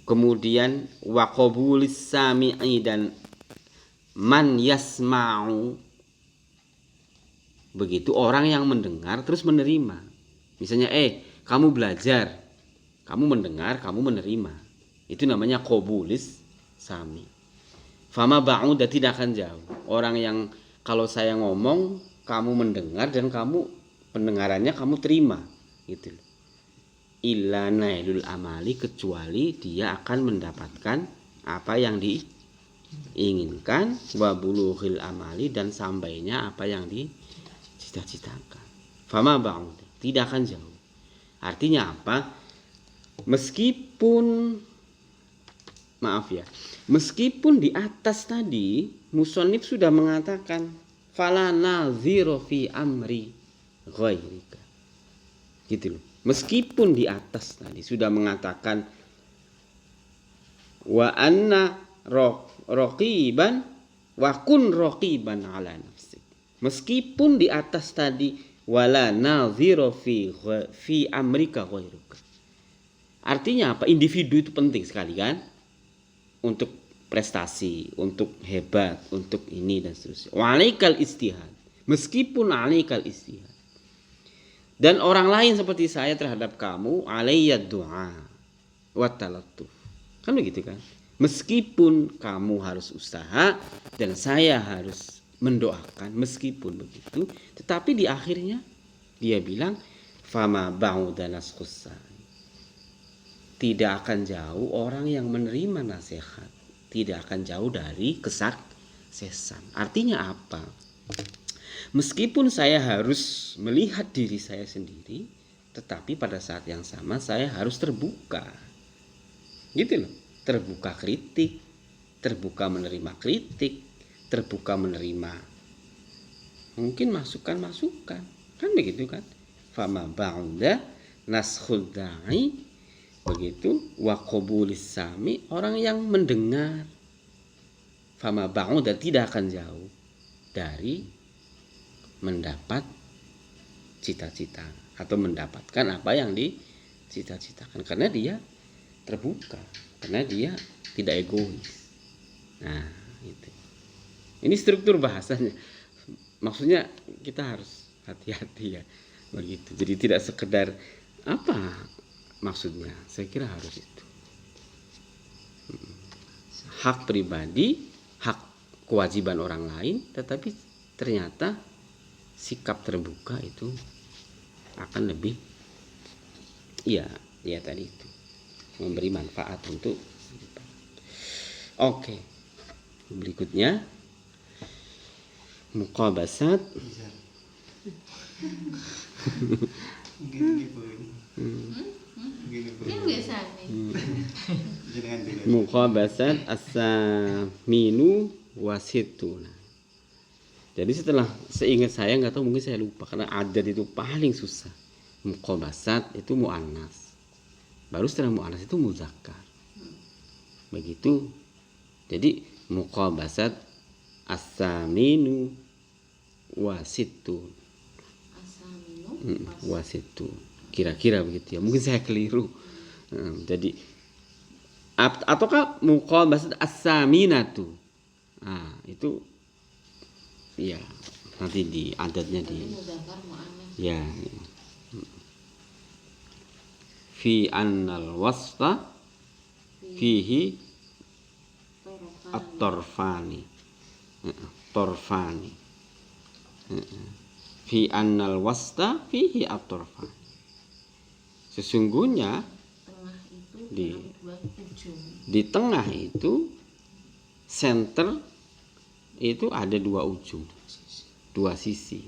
Kemudian wa qabulis sami'i, dan man yasma'u, begitu orang yang mendengar terus menerima. Misalnya kamu belajar, kamu mendengar, kamu menerima. Itu namanya qabulis sami. Fama ba'uda, tidak akan jauh orang yang kalau saya ngomong kamu mendengar dan kamu pendengarannya kamu terima, gitu. Illa nailul amali, kecuali dia akan mendapatkan apa yang diinginkan, wa bulughil amali, dan sampainya apa yang dicita-citakan. Fama ba'ud, tidak akan jauh. Artinya apa? Meskipun di atas tadi musannif sudah mengatakan fala nadhira fi amri ghairika, gitu loh. Meskipun di atas tadi sudah mengatakan wa anna raqiban wa kun raqiban ala nafsik. Meskipun di atas tadi wala nadhira fi amrika ghairuka. Artinya apa? Individu itu penting sekali kan? Untuk prestasi, untuk hebat, untuk ini dan seterusnya. Wa alaikal istihad. Meskipun alaikal istihad. Dan orang lain seperti saya terhadap kamu alayya du'a wa talattuh. Kan begitu kan? Meskipun kamu harus usaha dan saya harus mendoakan, meskipun begitu, tetapi di akhirnya dia bilang fama ba'uda naskhus. Tidak akan jauh orang yang menerima nasihat, tidak akan jauh dari kesuksesan. Artinya apa? Meskipun saya harus melihat diri saya sendiri, tetapi pada saat yang sama saya harus terbuka. Gitu loh. Terbuka kritik, terbuka menerima kritik, terbuka menerima mungkin masukan-masukan. Kan begitu kan? Fama ba'da naskhud da'i, begitu, wa qabulis sami, orang yang mendengar. Fama ba'da, tidak akan jauh dari mendapat cita-cita atau mendapatkan apa yang dicita-citakan, karena dia terbuka, karena dia tidak egois. Nah, itu. Ini struktur bahasanya. Maksudnya kita harus hati-hati ya, begitu. Jadi tidak sekedar apa maksudnya. Saya kira harus itu. Hak pribadi, hak kewajiban orang lain, tetapi ternyata sikap terbuka itu akan lebih, ya tadi itu, memberi manfaat untuk. Oke, berikutnya muqabasat. Muqabasat as-saminu wasituna. Jadi setelah, seingat saya, nggak tahu, mungkin saya lupa karena adat itu paling susah. Muqabasat itu muannas, baru setelah muannas itu muzakkar. Begitu. Jadi muqabasat as-saminu wasitun. Wasitun. Kira-kira begitu ya. Mungkin saya keliru. Jadi ataukah muqabasat as-saminatu. Nah, itu ya nanti di adatnya di ya. Fi annal wasfa fihi at-tarfani. Tarfani. Fi annal wasta fihi at-tarfani. Sesungguhnya di tengah itu, center itu ada dua ujung, dua sisi.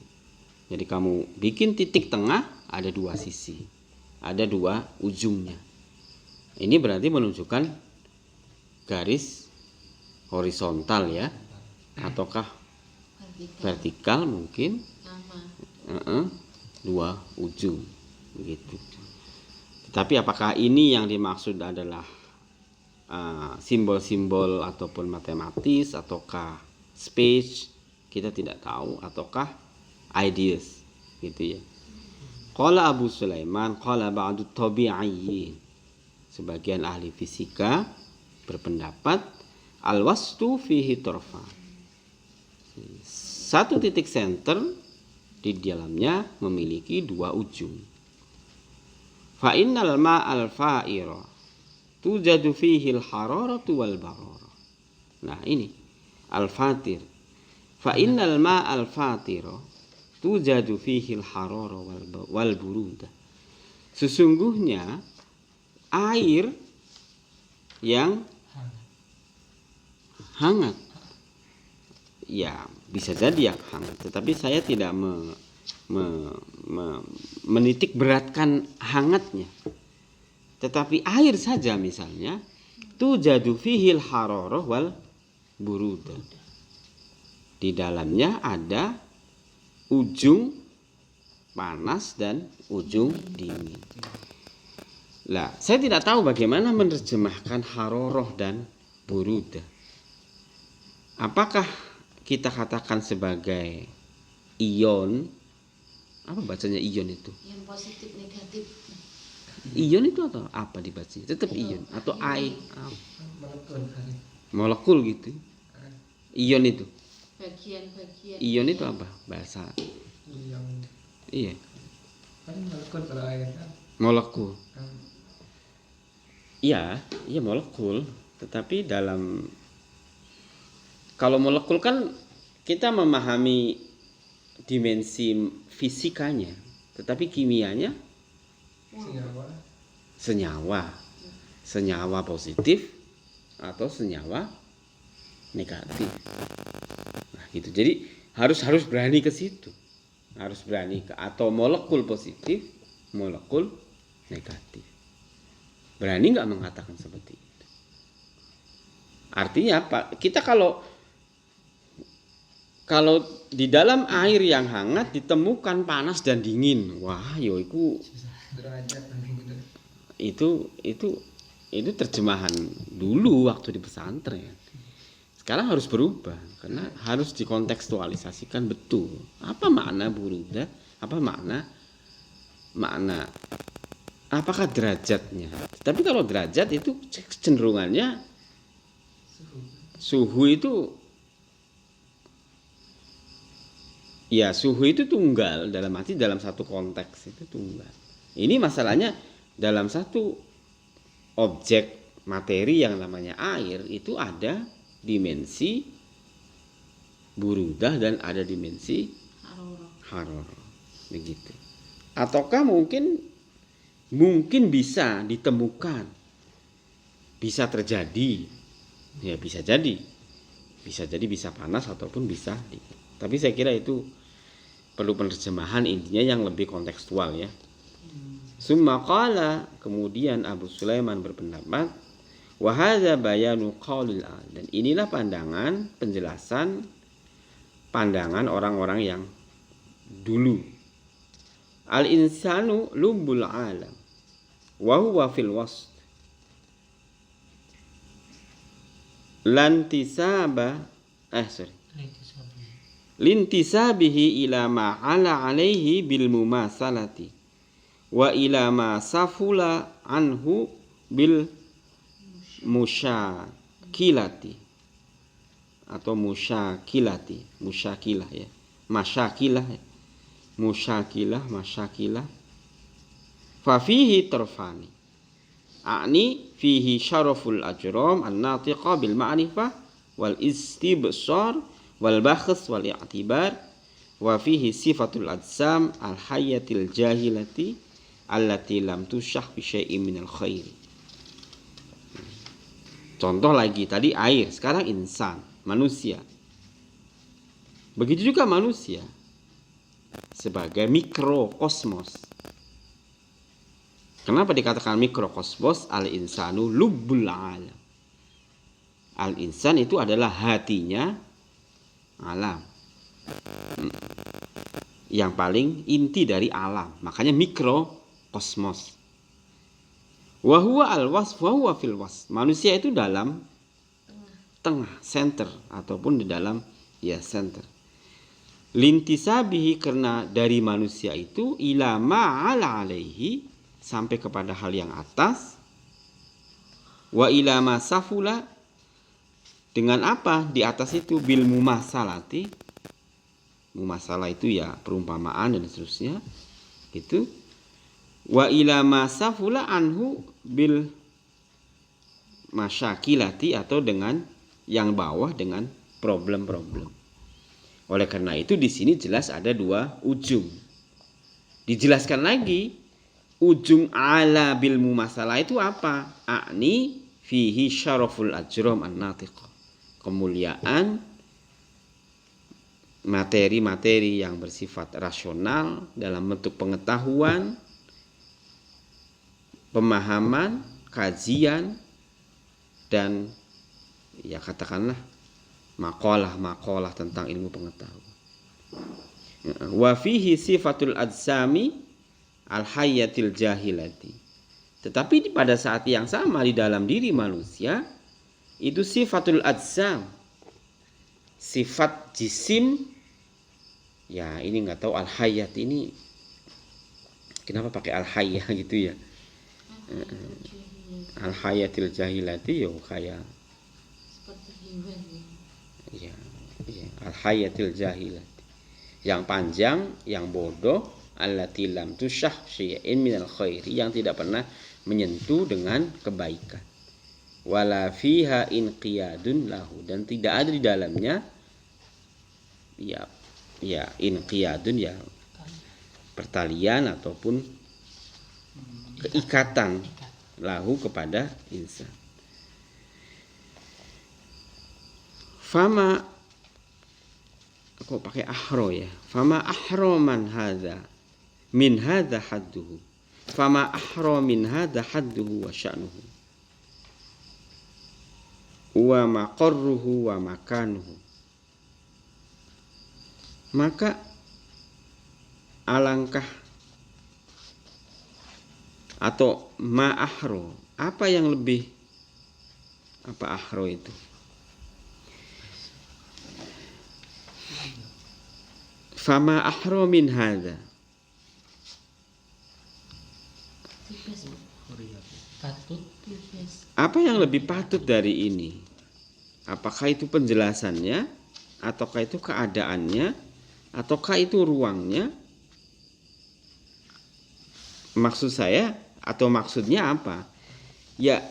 Jadi kamu bikin titik tengah, ada dua sisi, ada dua ujungnya. Ini berarti menunjukkan garis horizontal ya, ataukah vertikal mungkin. Dua ujung begitu. Tetapi apakah ini yang dimaksud adalah simbol-simbol ataupun matematis, ataukah space, kita tidak tahu, ataukah ideas gitu ya. Qala Abu Sulaiman, qala ba'du tabi'iyyin. Sebagian ahli fisika berpendapat al-wastu fihi tarfan. Satu titik center di dalamnya memiliki dua ujung. Fa innal ma'al fa'ira tujadu fihi al-hararatu wal barara. Nah, ini al-fatir. Fa innal ma'al fatira tujadu fihi al-harara wal buruda. Sesungguhnya air yang hangat, ya bisa jadi yang hangat, tetapi saya tidak menitik beratkan hangatnya. Tetapi air saja misalnya, tujadu fihil hararah wal buruda. Di dalamnya ada ujung panas dan ujung dingin. Lah, saya tidak tahu bagaimana menerjemahkan hararah dan buruda. Apakah kita katakan sebagai ion? Apa bacanya ion itu? Yang positif negatif. Ion itu atau apa dibacanya? Tetap ion atau air? Molekul. Molekul gitu. Ion itu. Bagian-bagian. Ion itu apa? Bahasa. Yang Iya. kan molekul kalau air kan. Molekul. Iya molekul. Tetapi kalau molekul kan kita memahami dimensi fisikanya, tetapi kimianya senyawa positif atau senyawa negatif. Nah, gitu. Jadi harus berani ke situ, harus berani ke atau molekul positif, molekul negatif. Berani nggak mengatakan seperti itu? Artinya apa? Kita kalau di dalam air yang hangat ditemukan panas dan dingin, wah, itu terjemahan dulu waktu di pesantren. Sekarang harus berubah karena harus dikontekstualisasikan betul. Apa makna buruda? Apa makna apakah derajatnya? Tapi kalau derajat itu cenderungannya Suhu itu ya suhu itu tunggal, dalam arti dalam satu konteks itu tunggal. Ini masalahnya dalam satu objek materi yang namanya air itu ada dimensi burudah dan ada dimensi harorah. Begitu. Ataukah mungkin bisa ditemukan, bisa terjadi, ya bisa jadi bisa panas ataupun bisa dingin. Tapi saya kira itu perlu penerjemahan, intinya yang lebih kontekstual ya. Summa qala, kemudian Abu Sulaiman berpendapat, wa hadza bayanu qaulil al, dan inilah pandangan orang-orang yang dulu. Al insanu lubbul alam wa huwa fil wasd lintisabihi ila ma ala alaihi bil mumasalati wa ila ma safula anhu bil musyakilati atau musyakilah ya, masyakilah fa fihi tarfani a'ni fihi syaraful ajram an-natiqa bil ma'rifah wal istibsar wal bakhs wal i'tibar wa fihi sifatul ajsam al hayyatil jahilati allati lam tusyah bi syai'in minal khair. Contoh lagi tadi air, sekarang insan, manusia. Begitu juga manusia sebagai mikrokosmos. Kenapa dikatakan mikrokosmos? Al insanu lubbul alam. Al insan itu adalah hatinya alam, yang paling inti dari alam, makanya mikrokosmos. Wa huwa al wasf wa huwa fil wasf. Manusia itu dalam tengah, center, ataupun di dalam ya center. Lintisabihi, karena dari manusia itu, ila ma'ala alaihi, sampai kepada hal yang atas, wa ila ma safula, dengan apa di atas itu, bil mumasalati, mumasalah itu ya perumpamaan dan seterusnya itu, wa ila ma safula anhu bil masyakilati, atau dengan yang bawah dengan problem-problem. Oleh karena itu di sini jelas ada dua ujung. Dijelaskan lagi, ujung ala bil mumasalah itu apa? A'ni fihi syaraful ajram an-natiqah. Kemuliaan materi-materi yang bersifat rasional dalam bentuk pengetahuan, pemahaman, kajian, dan ya katakanlah makalah tentang ilmu pengetahuan. Wa fihi sifatul ajsami al hayyatil jahilati. Tetapi pada saat yang sama di dalam diri manusia itu sifatul ajsam, sifat jisim. Ya ini nggak tahu al hayyat ini kenapa pakai al hayyah gitu ya. Al hayyatil jahilati yo kayak seperti hewan. Ya, al hayyatil jahilati, yang panjang, yang bodoh, allati lam tusyah syai'in minal khairi, yang tidak pernah menyentuh dengan kebaikan. Wala fiha inqiyadun lahu, dan tidak ada di dalamnya ya inqiyadun ya pertalian ataupun keikatan lahu kepada insan. Fama, kok pakai ahro ya? Fama ahro man hadza min hadza hadduhu. Fama ahro min hadza hadduhu wa sya'nuhu. Wa maqarruhu wa makanuhu. Maka alangkah atau ma ahro, apa yang lebih, apa ahro itu? Fama ahro min hadza, patut apa yang lebih patut dari ini? Apakah itu penjelasannya, ataukah itu keadaannya, ataukah itu ruangnya? Maksud saya atau maksudnya apa? Ya,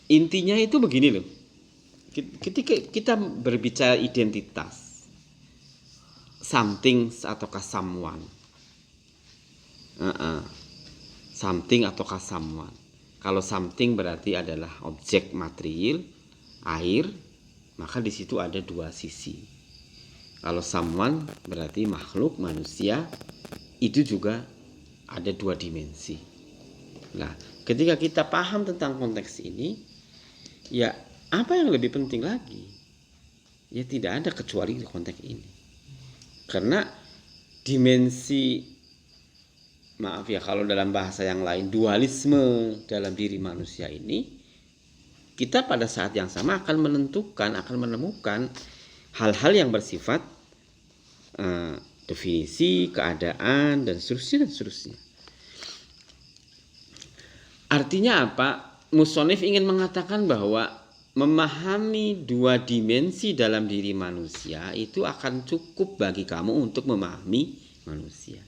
intinya itu begini loh. Ketika kita berbicara identitas, something ataukah someone, something ataukah someone. Kalau something berarti adalah objek material, air, maka di situ ada dua sisi. Kalau someone berarti makhluk manusia, itu juga ada dua dimensi. Nah, ketika kita paham tentang konteks ini, ya apa yang lebih penting lagi? Ya tidak ada kecuali di konteks ini. Karena dimensi, maaf ya kalau dalam bahasa yang lain, dualisme dalam diri manusia ini, kita pada saat yang sama akan menemukan hal-hal yang bersifat definisi, keadaan, dan seterusnya. Artinya apa? Musonif ingin mengatakan bahwa memahami dua dimensi dalam diri manusia itu akan cukup bagi kamu untuk memahami manusia.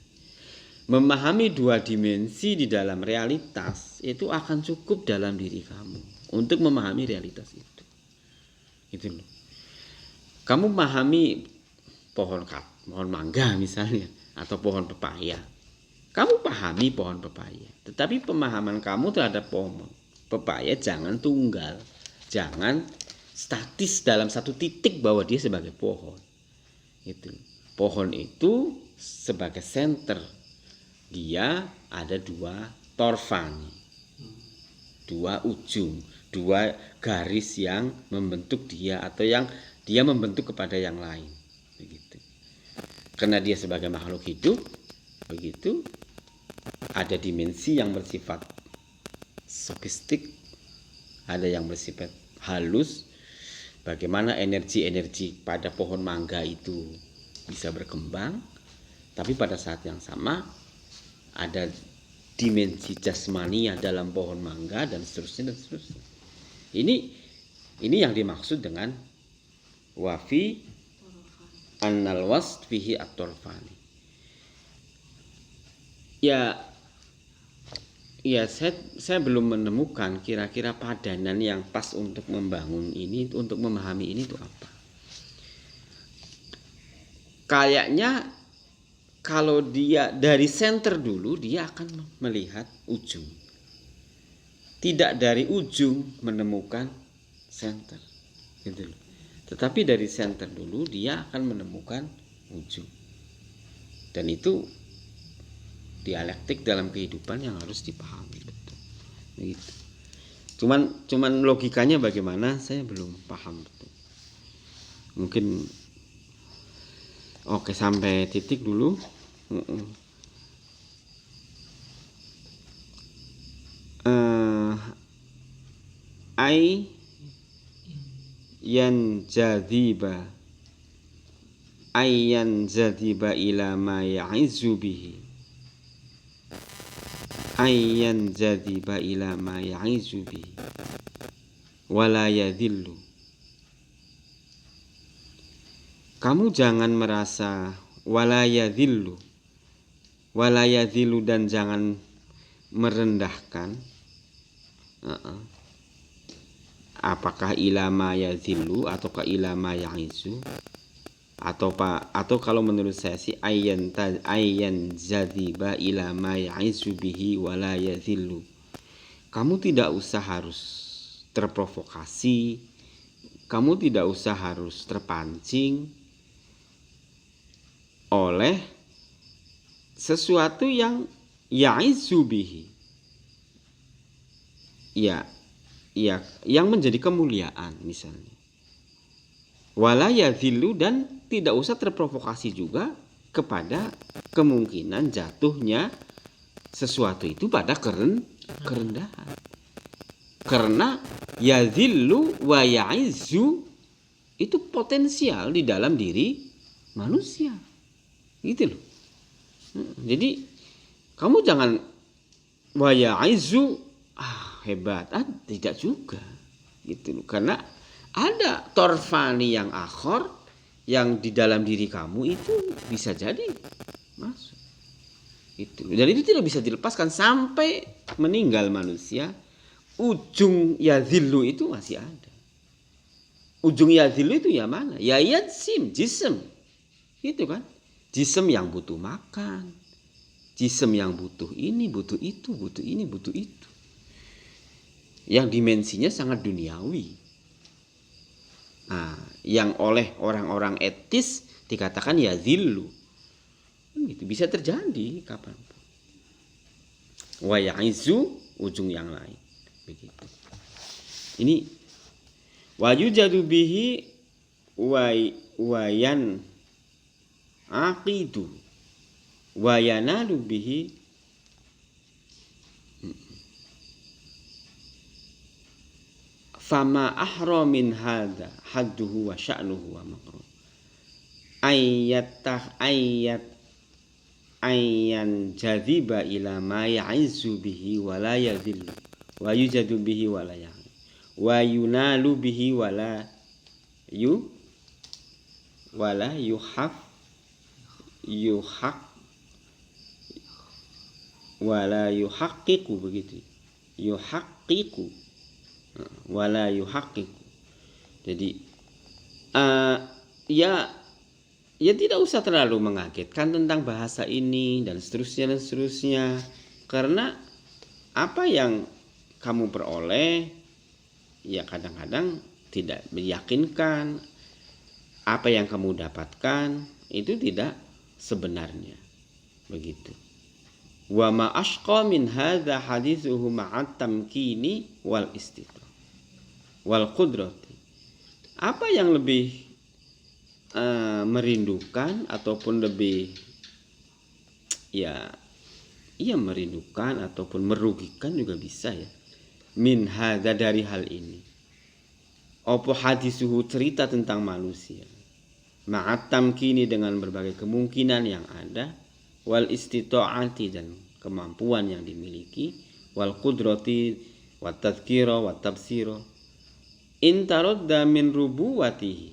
Memahami dua dimensi di dalam realitas itu akan cukup dalam diri kamu untuk memahami realitas itu. Itu loh. Kamu memahami pohon mangga misalnya, atau pohon pepaya. Kamu pahami pohon pepaya, tetapi pemahaman kamu terhadap pohon pepaya jangan tunggal, jangan statis dalam satu titik bahwa dia sebagai pohon. Itu. Pohon itu sebagai center, dia ada dua torfan, dua ujung, dua garis yang membentuk dia atau yang dia membentuk kepada yang lain. Begitu. Karena dia sebagai makhluk hidup, begitu, ada dimensi yang bersifat sofistik, ada yang bersifat halus. Bagaimana energi-energi pada pohon mangga itu bisa berkembang, tapi pada saat yang sama ada dimensi jasmania dalam pohon mangga dan seterusnya. Ini yang dimaksud dengan wafi annal wasf fihi at-torfani. Ya saya belum menemukan kira-kira padanan yang pas untuk membangun ini, untuk memahami ini itu apa. Kayaknya kalau dia dari center dulu, dia akan melihat ujung. Tidak dari ujung menemukan center. Gitu loh. Tetapi dari center dulu dia akan menemukan ujung. Dan itu dialektik dalam kehidupan yang harus dipahami betul. Begitu. Cuman logikanya bagaimana saya belum paham betul. Mungkin oke, sampai titik dulu. Ayyan jadiba ila ma ya'izu bihi. Ayyan jadiba ila ma ya'izu bihi wala yadhillu. Kamu jangan merasa wala yadhillu dan jangan merendahkan. Apakah ilama yadhillu ataukah ilama ya'izu, atau kalau menurut saya sih ayyan jadiba ilama ya'izu bihi wala yadhillu. Kamu tidak usah harus terprovokasi, kamu tidak usah harus terpancing oleh sesuatu yang ya'izu bihi, yang menjadi kemuliaan misalnya. Wala yadhillu, dan tidak usah terprovokasi juga kepada kemungkinan jatuhnya sesuatu itu pada kerendahan. Karena yadhillu wa ya'izzu itu potensial di dalam diri manusia. Gitu loh. Jadi kamu jangan wa ya'izzu hebat, tidak juga. Gitu loh. Karena ada torfani yang akhor yang di dalam diri kamu itu bisa jadi masuk. Itu. Dan itu tidak bisa dilepaskan sampai meninggal manusia. Ujung yadhillu itu masih ada. Ujung yadhillu itu ya mana? Ya jism. Itu kan. Jism yang butuh makan. Jism yang butuh ini, butuh itu, butuh ini, butuh itu. Yang dimensinya sangat duniawi. Nah, yang oleh orang-orang etis dikatakan yadhillu. Itu bisa terjadi kapanpun. Wa ya'izu ujung yang lain. Begitu. Ini wa yujadu bihi wayan aqidu wa yanalu bihi fama ahra min hadza hadduhu wa sya'nuhu wa makruh ayyan jadhiba ila ma ya'izu bihi wa la yadhillu wa yujadu bihi wa la ya'lam wa yunalu bihi wa la yuhaq wa la yuhaqqiqu begitu. Yuhaqqiqu wa la yuhaqqiqu. Jadi ya tidak usah terlalu mengagetkan tentang bahasa ini dan seterusnya karena apa yang kamu peroleh ya kadang-kadang tidak meyakinkan. Apa yang kamu dapatkan itu tidak sebenarnya begitu. Wa ma ashqa min hadza hadithuhu ma'at tamkini wal istitra wal qudrati. Apa yang lebih merindukan ataupun lebih merindukan ataupun merugikan juga bisa ya. Min hadza dari hal ini. Apa hadisuhu cerita tentang manusia. Ma'at tamkini dengan berbagai kemungkinan yang ada. Wal istita'ati dan kemampuan yang dimiliki. Wal qudrati wat tadhkira wat tabsira. In taradda min rubuwatihi.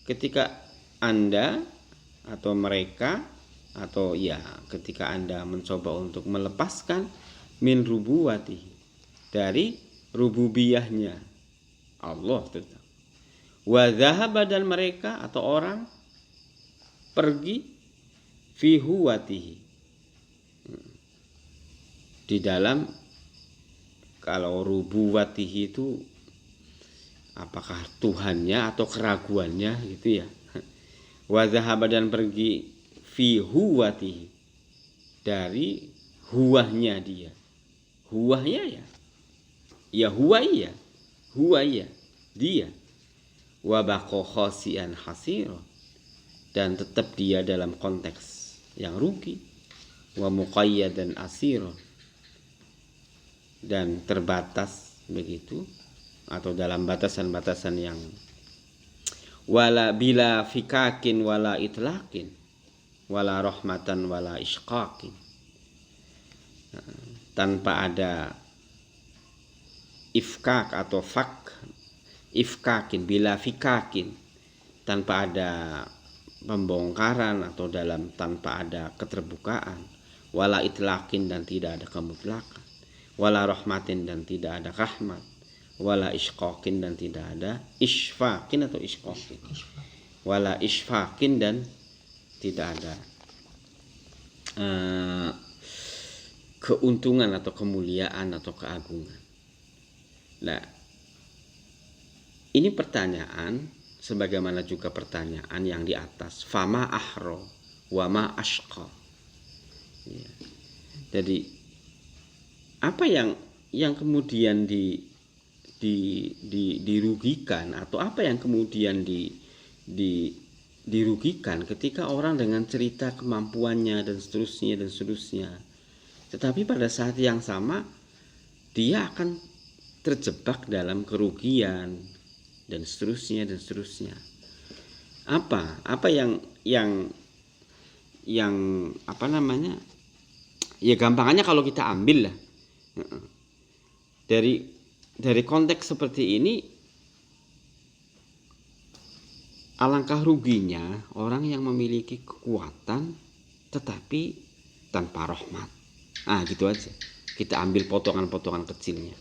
Ketika Anda atau mereka atau ketika Anda mencoba untuk melepaskan min rubuwatihi dari rububiyahnya Allah tetap. Wa dhahaba dan mereka atau orang pergi fi huwatihi di dalam kalau rubuwatihi itu apakah Tuhannya atau keraguannya gitu ya. Wa dhahaba dan pergi fi huwatihi dari huwahnya dia. Huwahnya ya huwa iya dia. Wa baqa khasian hasira dan tetap dia dalam konteks yang rugi. Wa muqayyadan asira dan terbatas begitu atau dalam batasan-batasan yang wala bila fikakin wala itlaqin wala rahmatan wala ishqaqin, tanpa ada ifkak atau ifkakin bila fikakin, tanpa ada pembongkaran atau tanpa ada keterbukaan, wala itlaqin dan tidak ada kemutlakan, wala rahmatin dan tidak ada rahmat, wala ishqaqin dan tidak ada isfaqin atau ishqaqin, wala isfaqin dan tidak ada keuntungan atau kemuliaan atau keagungan. Nah, ini pertanyaan sebagaimana juga pertanyaan yang di atas, fama ahro wa ma ashqa. Ya. Jadi apa yang kemudian dirugikan atau apa yang kemudian dirugikan ketika orang dengan cerita kemampuannya dan seterusnya, tetapi pada saat yang sama dia akan terjebak dalam kerugian dan seterusnya. Apa yang apa namanya? Ya gampangannya kalau kita ambil lah. Dari konteks seperti ini alangkah ruginya orang yang memiliki kekuatan tetapi tanpa rahmat. Gitu aja. Kita ambil potongan-potongan kecilnya.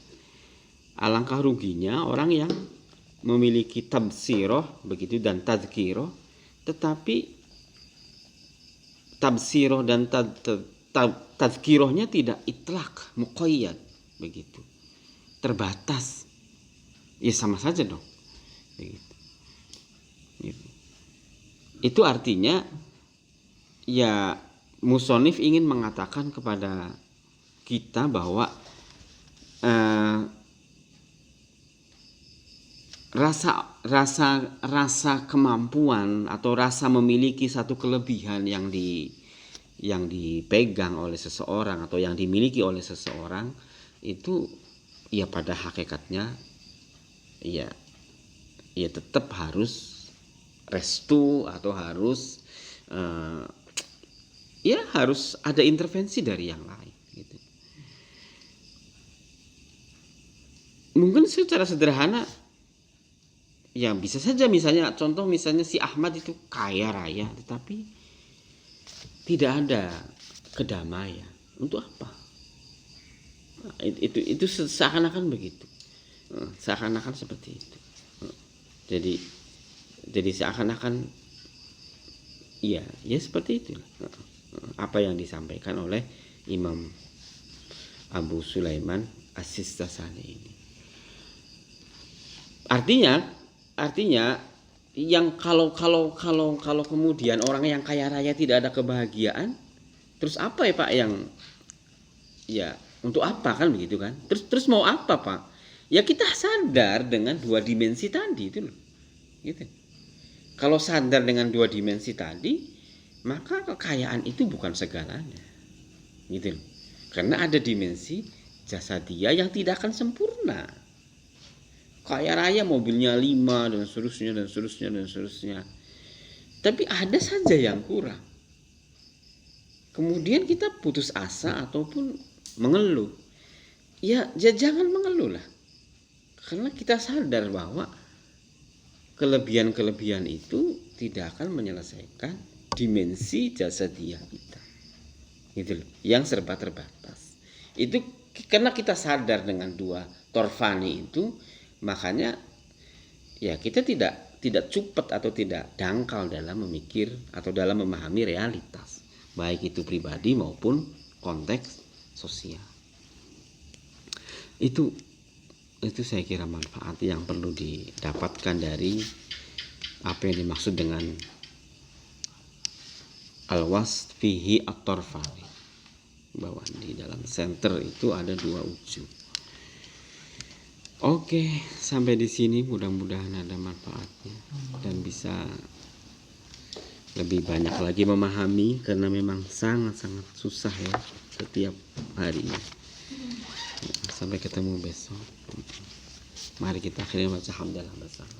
Alangkah ruginya orang yang memiliki tabsiroh begitu dan tadkiroh, tetapi tabsiroh dan tadkirohnya tidak itlaq, muqayyad begitu. Terbatas. Ya sama saja dong. Begitu. Gitu. Itu artinya ya musonif ingin mengatakan kepada kita bahwa rasa kemampuan atau rasa memiliki satu kelebihan yang dipegang oleh seseorang atau yang dimiliki oleh seseorang itu ya pada hakikatnya ya tetap harus restu atau harus harus ada intervensi dari yang lain gitu. Mungkin secara sederhana ya bisa saja misalnya si Ahmad itu kaya raya tetapi tidak ada kedamaian. Untuk apa? Itu seakan-akan begitu. Seakan-akan seperti itu. Jadi seakan-akan ya seperti itulah. Apa yang disampaikan oleh Imam Abu Sulaiman As-Sistasani ini. Artinya yang kalau kemudian orang yang kaya raya tidak ada kebahagiaan, terus apa ya Pak yang untuk apa kan begitu kan? Terus mau apa Pak? Ya kita sadar dengan dua dimensi tadi itu loh. Gitu. Kalau sadar dengan dua dimensi tadi, maka kekayaan itu bukan segalanya. Gitu loh. Karena ada dimensi jasadiyah yang tidak akan sempurna. Kaya raya mobilnya 5 dan seterusnya. Tapi ada saja yang kurang. Kemudian kita putus asa ataupun mengeluh. Ya jangan mengeluh lah. Karena kita sadar bahwa kelebihan-kelebihan itu tidak akan menyelesaikan dimensi jasadiyah kita. Gitu loh. Yang serba terbatas. Itu karena kita sadar dengan dua torfani itu, makanya ya kita tidak cupet atau tidak dangkal dalam memikir atau dalam memahami realitas, baik itu pribadi maupun konteks sosial. Itu saya kira manfaat yang perlu didapatkan dari apa yang dimaksud dengan al-wasf fihi at-tarfani, bahwa di dalam senter itu ada dua ujung. Oke, sampai di sini mudah-mudahan ada manfaatnya dan bisa lebih banyak lagi memahami, karena memang sangat-sangat susah ya setiap harinya. Sampai ketemu besok. Mari kita akhirnya baca hamdalah bersama.